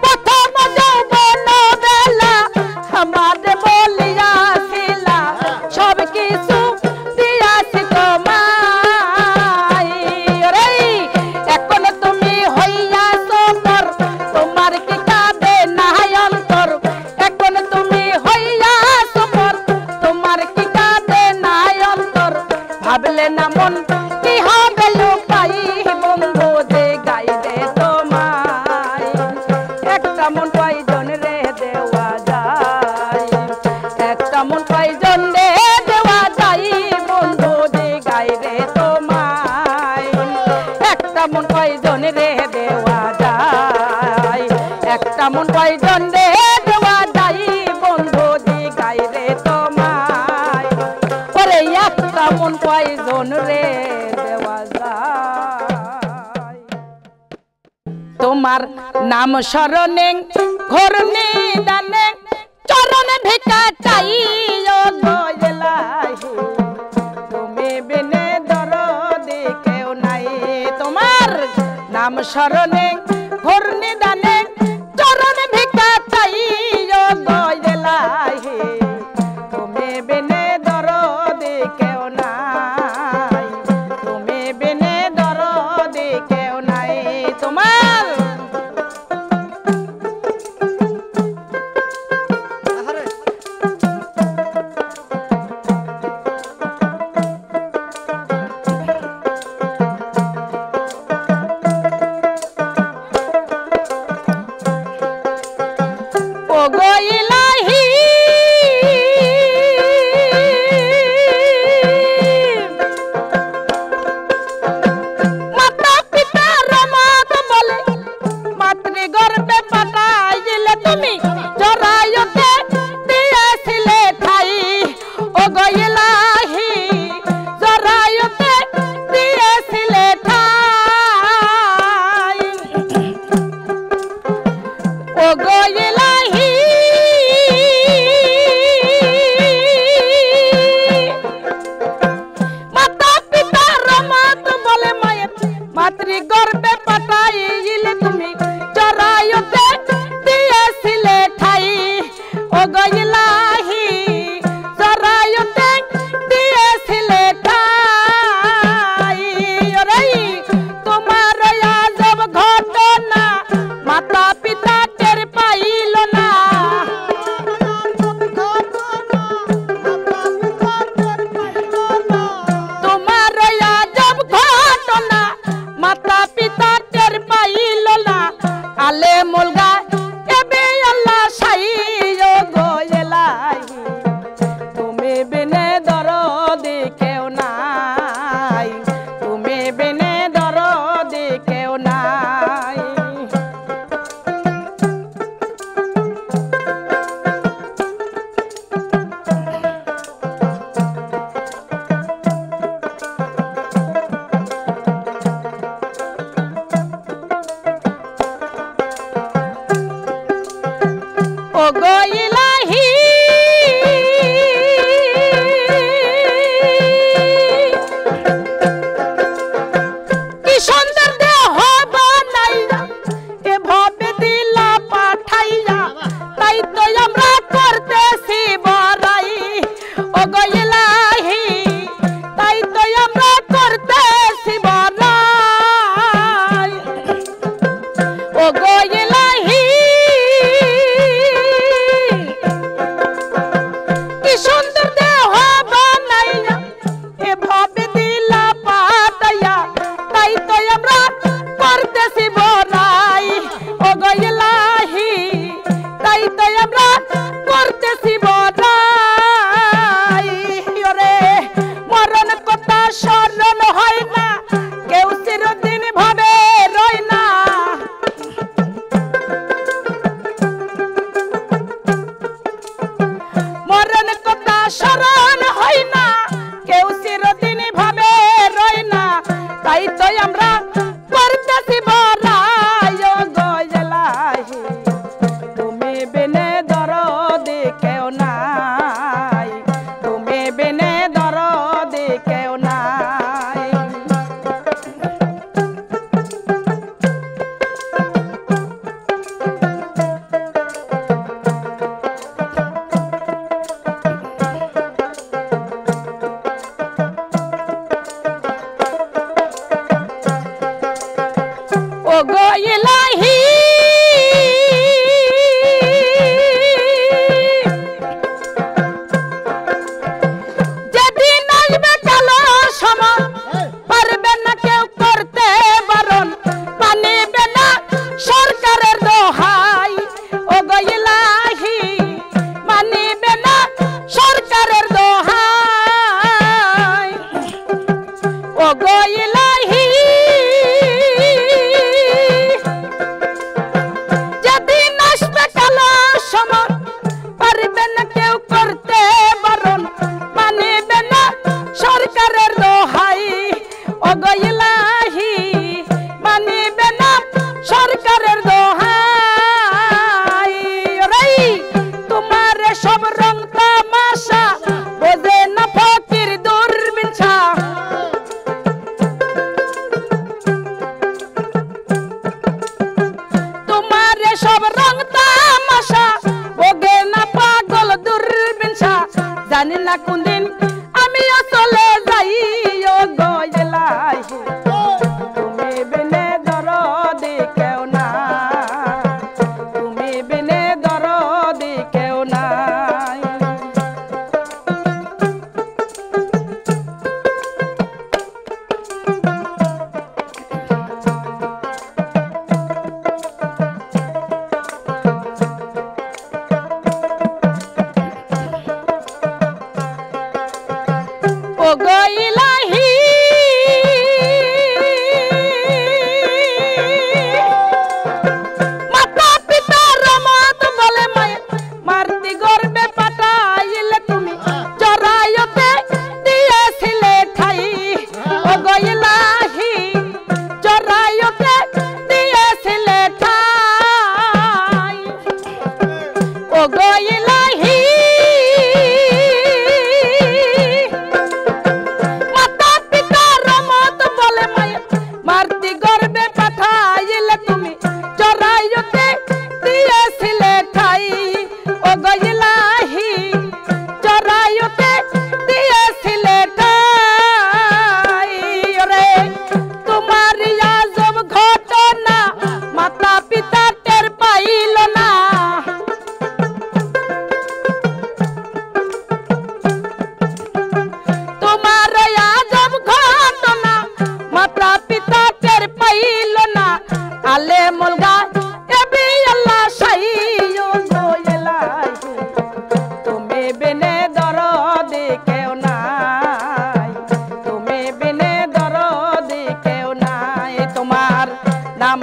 Speaker 1: প্রথম যৌবন বেলা আমাদের বলিয়াছিলা সব কিছু দিয়াছি তোমায় রে এখন তুমি হইয়াছ পর তোমার কি কাঁদে না অন্তর এখন তুমি হইয়াছ পর তোমার কি কাঁদে না অন্তর ভাবলে না মন কি হবে লোকাই বন্ধু যে গাই রে তোমায় একটা মন কয়জন রে দেওয়া যায় একটা মন কয়জন রে দেওয়া যায় বন্ধু যে গাই রে তোমায় একটা মন কয়জন রে দেওয়া যায় একটা মন কয়জন রে দেওয়া যায় বন্ধু যে গাই রে তোমায় ওরে একটা মন কয়জন রে দেওয়া যায় তোমার নাম স্মরণে ঘোর নিদানে চরণে ভিক্ষা চাই ও দয়ালাহি তুমি বিনে দরদি কেউ নাই তোমার নাম স্মরণে ঘোর নিদানে চরণে ভিক্ষা চাই ও দয়ালাহি তুমি বিনে দরদি কেউ নাই তুমি বিনে দরদি কেউ নাই তোমার গো ইলাহি জরায়তে দিয়েছিলে ঠাই ও গো ইলাহি মাতা পিতা রহমত বলে মায়ের মাতৃ গর্ভে পাঠাইলে তুমি জরায়তে দিয়েছিলে ঠাই ও গো ইলাহি জরায়তে দিয়েছিলে ঠাই রে তোমার আজব ঘটনা মাতা পিতা টের পাইল না তোমার আজব ঘটনা মাতা পিতা টের পাইল না আলে মুলগা এবে আল্লাহ সাই ও গো ইলাহি তুমি বিনে দরদি কেউ নাই তুমি বিনে দরদি কেউ নাই ও গো ইলাহি কি সুন্দর দেহ বানাইয়া এভাবে দিলা পাঠাইয়া তাই তো আমরা করতেছি বড়াই ও গো ইলাহি তাই তো আমরা করতেছি বড়াই ও গো ইলাহি কি সুন্দর দেহ বানাইয়া এভাবে দিলা পাঠাইয়া তাই তো আমরা করতেছি বড়াই ও গো ইলাহি তাই তো আমরা করতেছি বড়াই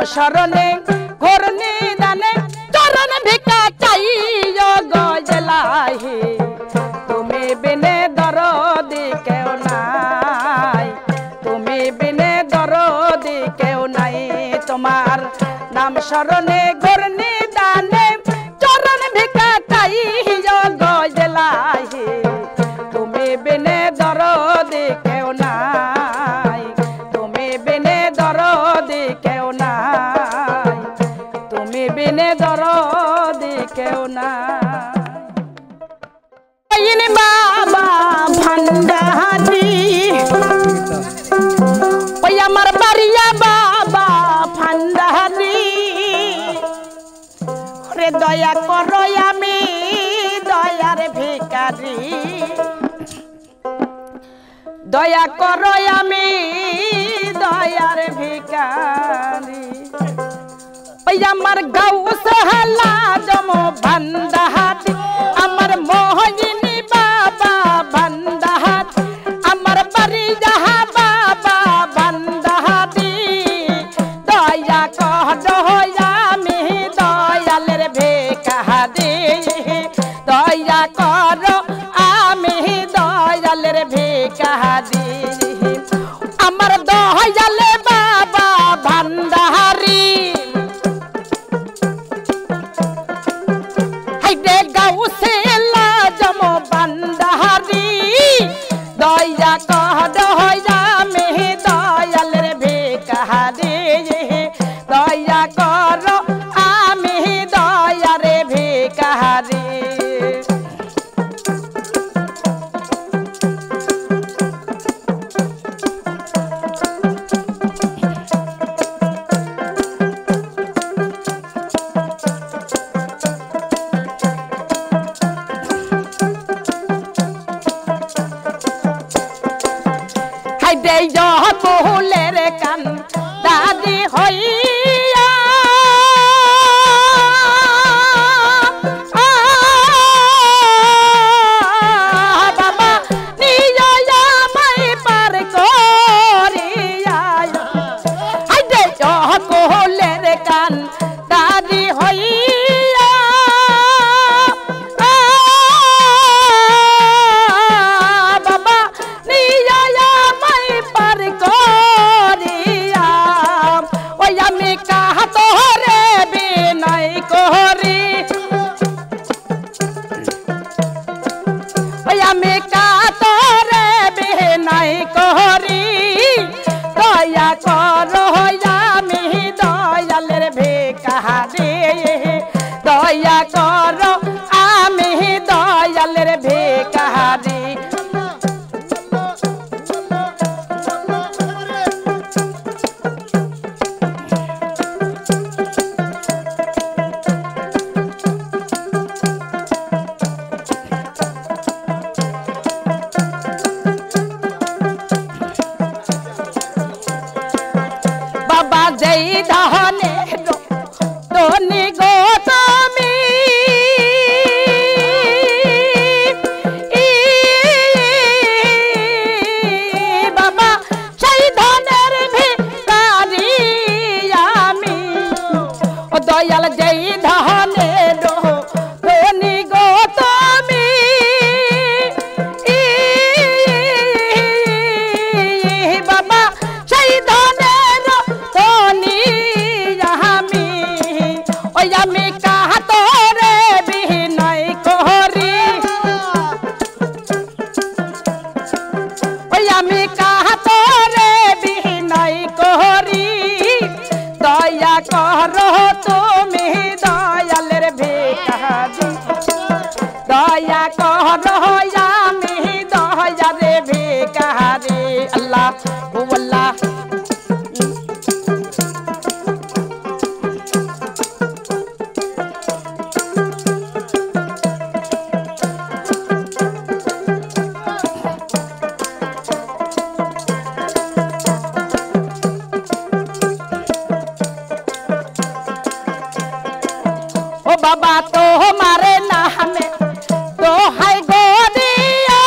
Speaker 1: শরণে ঘোর নিদানে চরণ ভিক্ষা চাই গজলাহি তুমি বিনে দরদি কেউ নাই তুমি বিনে দরদি কেউ নাই তোমার নাম শরণে ঘোর নিদানে চরণ ভিক্ষা চাই গজলাহি তুমি বিনে দরদি কেউ নাই তুমি বিনে দরদি কেউ নাই তুমি বিনে দরদি কেউ নাই বাবা ভান্ডারি ওই আমার বাড়িয়া বাবা ভান্ডারি রে দয়া করো আমি দয়ার ভিখারি দয়া করো আমি দয়ার ভিখারি ওই আমার গাউস হালা জম ভান্ডারি আমার মোহিনী বাবা ভান্ডারি আমার বাড়ি যাহা বাবা ভান্ডারি দয়া করো আমি দয়ালের ভিখারি দয়া করো আমি দয়ালের ভিখারি আমার দয়ালে বাবা ভান্ডারি হাইরে গাউসে লাজম ভান্ডারি দয়া করো আমি দয়ালের ভিখারি দয়া করো আমি দয়ার ভিখারি হাইরে বহুলের কান দাদি হইয়া বাবা নিয়া মাই পার করিয়া হাইরে বহুলের কান দাদি হইয়া বাবা নিয়া মাই পার করিয়া ওই আমি কাহা তোরে বিনয় করি ওই আমি কাহা তোরে বিনয় করি দয়া করো আমি দয়ালের ভিখারি দয়া করো আমি দয়ালের ভিখারি বাবা যেই ধনে ধনি গো তুমি বাবা সেই ধনের ভিখারি আমি ও দয়াল যেই ধনে ধনি গো তুমি বাবা সেই ধনের ধনি আমি ওই আমি কাহা তোরে বিনয় করি ওই আমি কাহা তোরে বিনয় করি দয়া করো তুমি দয়ালের ভিখারি দয়া করো আমি দয়ার ভিখারি আল্লাহ আল্লাহ ও বাবা তোমার নামে দোহাই গো দিয়া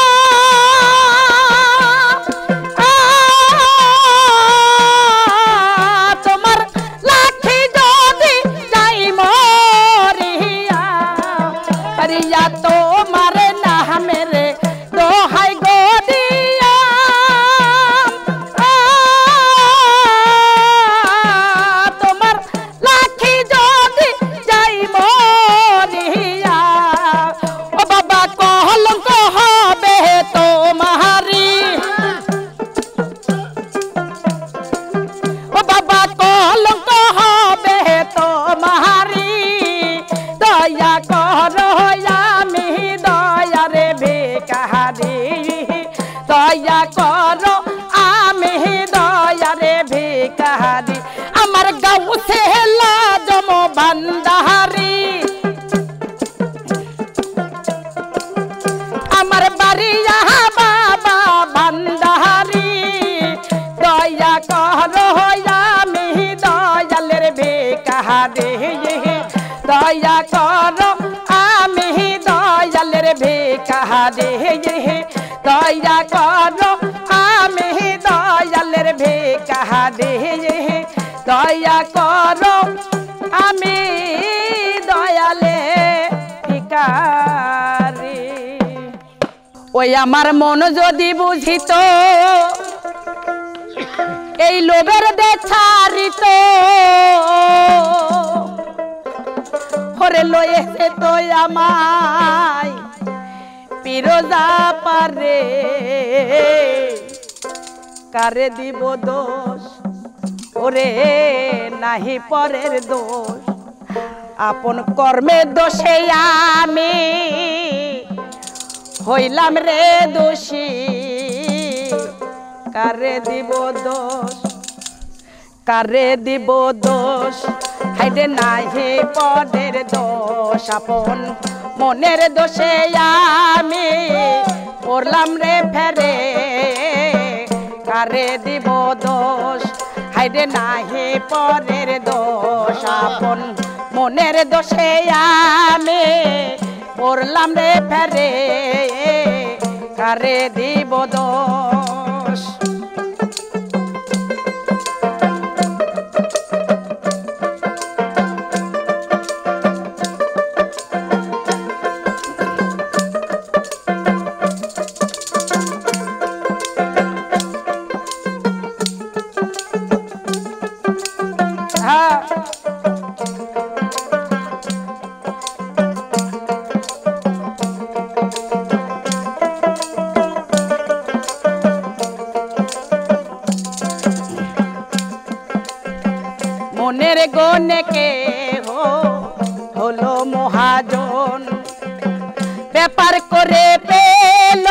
Speaker 1: দয়া করো আমি দয়ারে ভিখারি আমার গাউসে লাজম ভান্ডারি আমার বাড়িয়া বাবা ভান্ডারি দয়া করো আমি দয়ালের ভিখারি দয়া করো আমি দয়ালের ভিখারি দয়া করো আমি দয়ালের ভিখারি দয়া করো আমি দয়ালে ভিখারি ওই আমার মন যদি বুঝিত এই লোভের দেখারিত ওরে লয়েছে তো আমায় পিরোজা পারে কারে দিব দোষ ওরে নাহি পরের দোষ আপন কর্মের দোষে আমি হইলাম রে দোষী কারে দিব দোষ কারে দিব দোষ হাইডে নাহি পরের দোষ আপন মনের দোষে আমি পড়লাম রে ফেরে কারে দিব দোষ হাইডে নাহি পরের দোষ আপন মনের দোষে আমি পড়লাম রে ফেরে কারে দিব দোষ মনের গনে কে হলো মহাজন ব্যাপার করে পেল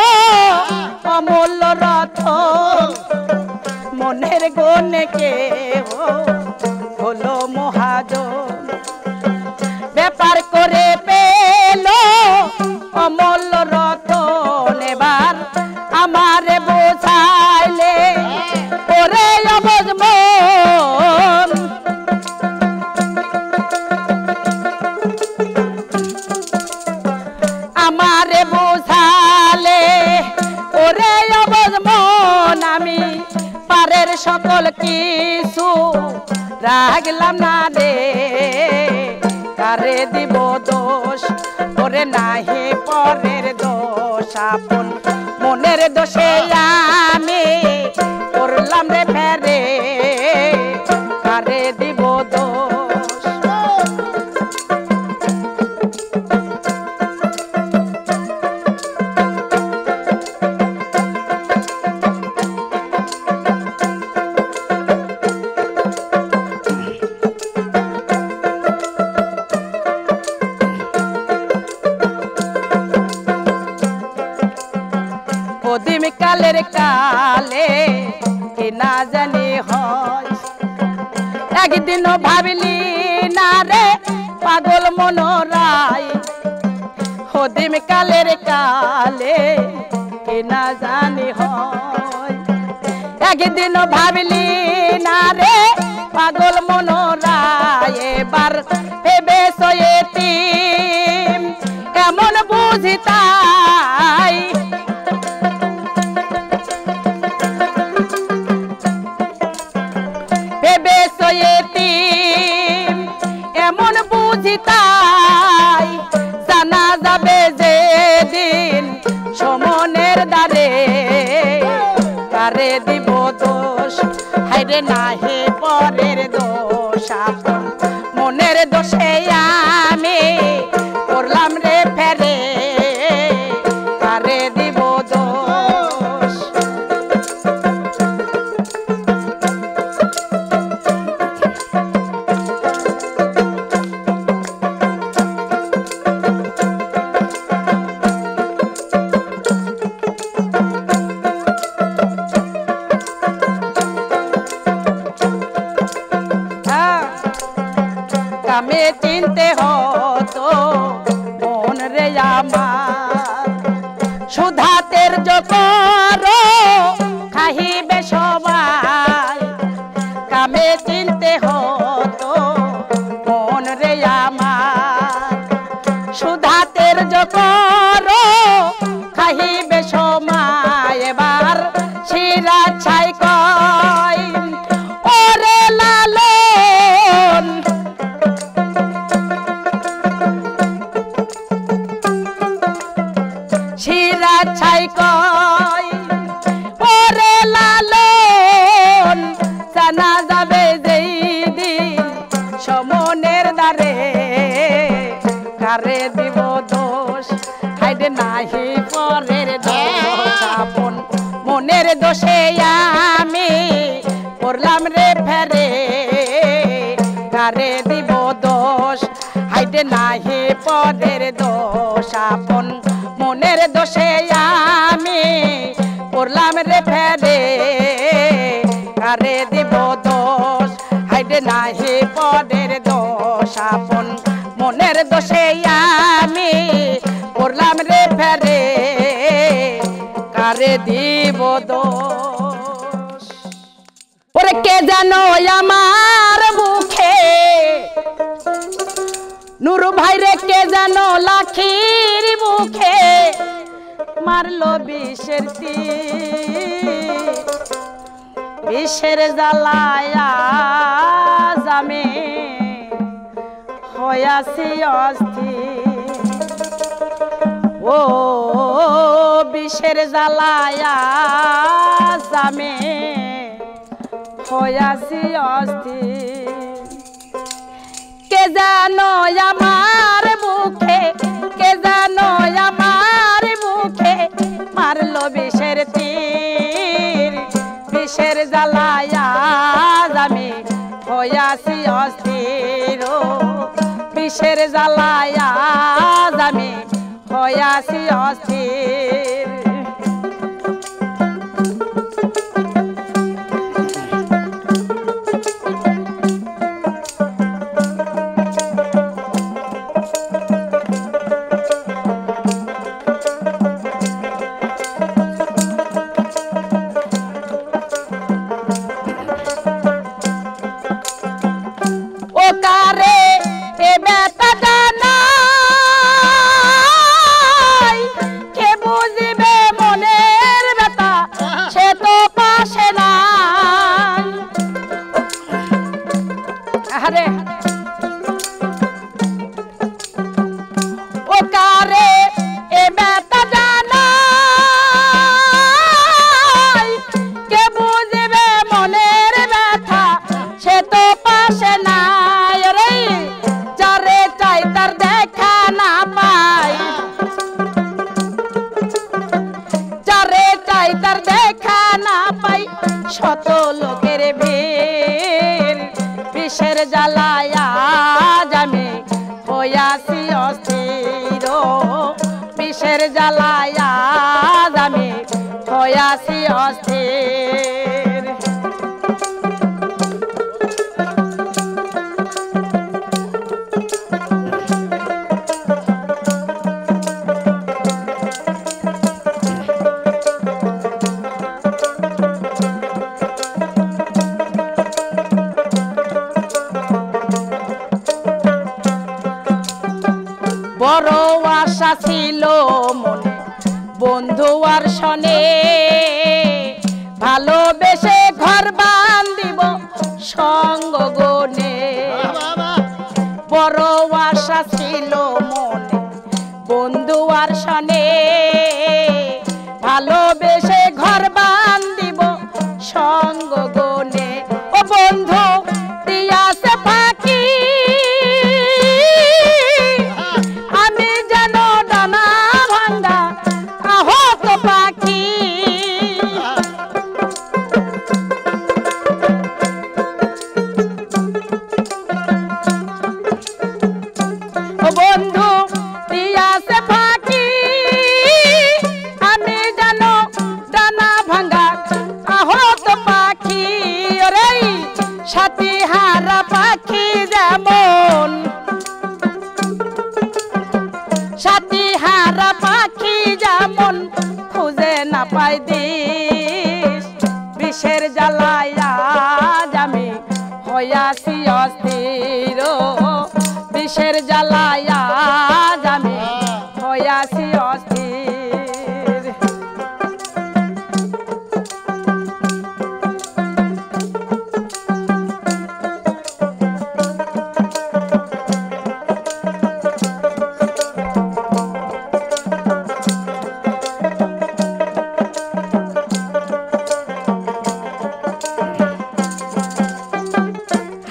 Speaker 1: অমূল্য রতন মনের গনে কে হলো মহাজন ব্যাপার করে পেল অমূল্য রতন এবার আমারে বোঝাইলে ওরে অবুঝ মন আমারে বোঝালে ওরে অবুঝ মন আমি পারের সকল কিছু রাখলাম না রে কারে দিব দোষ ওরে নাহি পরের দোষ আপন মনের দোষে আমি করলাম রে ফেরে কারে দিব দোষ কদিম কালের কালে কি না জানি হয় একদিনও ভাবিলি না রে পাগল মনোরাই কদিম কালের কালে কি না জানি হয় একদিনও ভাবিলি না রে পাগল মনোরাই এবার ভেবে সয়েতি এমন বুঝি তাই ভেবে সয়েতি এমন বুঝি তাই জানা যাবে যে দিন সমনের দ্বারে কারে দিব দোষ হাইরে নাহি পরের দোষ আপন মনের দোষে আমি করলাম রে ফেরে কারে দিব দোষ খাহিবে সবাই কামে চিনতে হতো মন রে আমার সুধাতের জকর খাহিবে সময় এবার শিরা ছাই কয় ওরে লালন শিরা ছাই কয় ওরে লালন জানা যাবে যেই দিন সমনের দ্বারে কারে দিব দোষ হাইডে নাহি পরের দোষ আপন মনের দোষে আমি পড়লাম রে ফেরে কারে দিব দোষ হাইডে নাহি পরের দোষ আপন মনের দোষে আমি পড়লাম রে ফেরে কারে দিব দোষ হাইডে নাহি পরের দোষ আপন মনের দোষে আমি পড়লাম রে ফেরে কারে দিব দোষ ওরে কে জানো আমার বুকে নুরু ভাই রে কে জানো লাখির বুকে মারলো বিষের তীর বিষের জ্বালায়া জামে হয়াছি অস্থির ও বিষের জ্বালায়া জামে হয়াছি অস্থির কে জানো আমার বুকে কে জানো আমার বুকে মারলো বিষের তীর বিষের জ্বালায়া জামে হয়াছি অস্থির বিষের জ্বালায়া জামে হয়াছি অস্থির শত লোকের ভিড় বিষের জ্বালায়া জামে হয়াছি অস্থির বিষের জ্বালায়া জামে হয়াছি অস্থির বড় আশা ছিল মনে বন্ধু আর শনে ভালোবেসে ঘর বান্ধিব সঙ্গ গনে বড় আশা ছিল মনে বন্ধু আর শনে ভালোবেসে ঘর বান্ধিব সঙ্গ গনে ও বন্ধু দিয়াছে ফাঁকি আমি যেন ডানা ভাঙ্গা আহত পাখি জ্বালায়া আমি হইয়াছি অস্থির বিষের জ্বালায়া আমি হইয়াছি অস্থির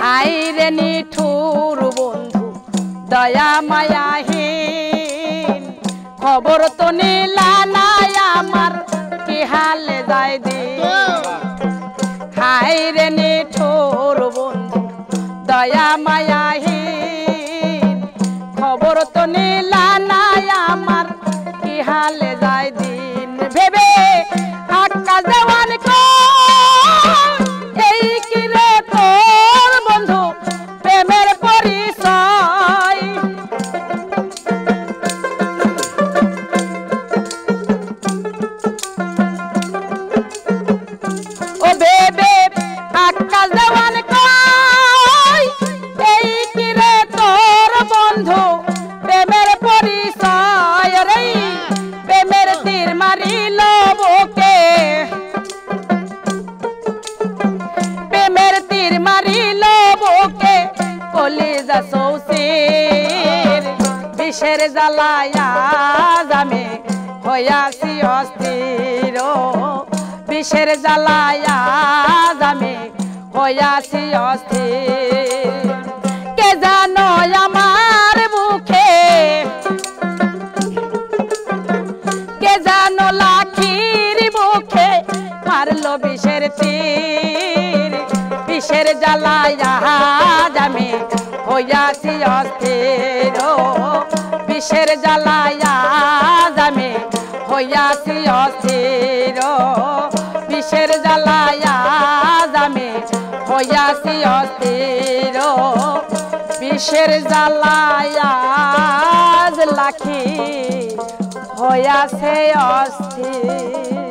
Speaker 1: হাইরে নিঠুর বন্ধু দয়া মায়াহীন খবর তো নিলা নাই আমার কি হালে যায় দিন হাইরে নিঠুর বন্ধু দয়া মায়াহীন খবর তো নিলা নাই আমার কি হালে যায় দিন ভেবে আকাশ দেওয়ান এই কি রে তোর বন্ধু প্রেমের পরিচয় ও বেবে আকাশ দেওয়ান এই কি রে তোর বন্ধু প্রেমের পরিচয় রে প্রেমের তীর মারিল বুকে প্রেমের তীর মারিল বুকে কলিজা সৌসির বিষের জ্বালায়া আমি হইয়াছি অস্থির বিষের জ্বালায়া আমি হইয়াছি অস্থির কে জানো আমার মুখে কে জানো লাখির মুখে মারলো বিষের তীর বিষের জ্বালায়া আমি হইয়াছি অস্থির বিষের জ্বালায়া আমি হইয়াছি অস্থির বিষের জ্বালায়া আমি হইয়াছি অস্থির বিষের জ্বালায়া লাখি হইয়াছে অস্থির।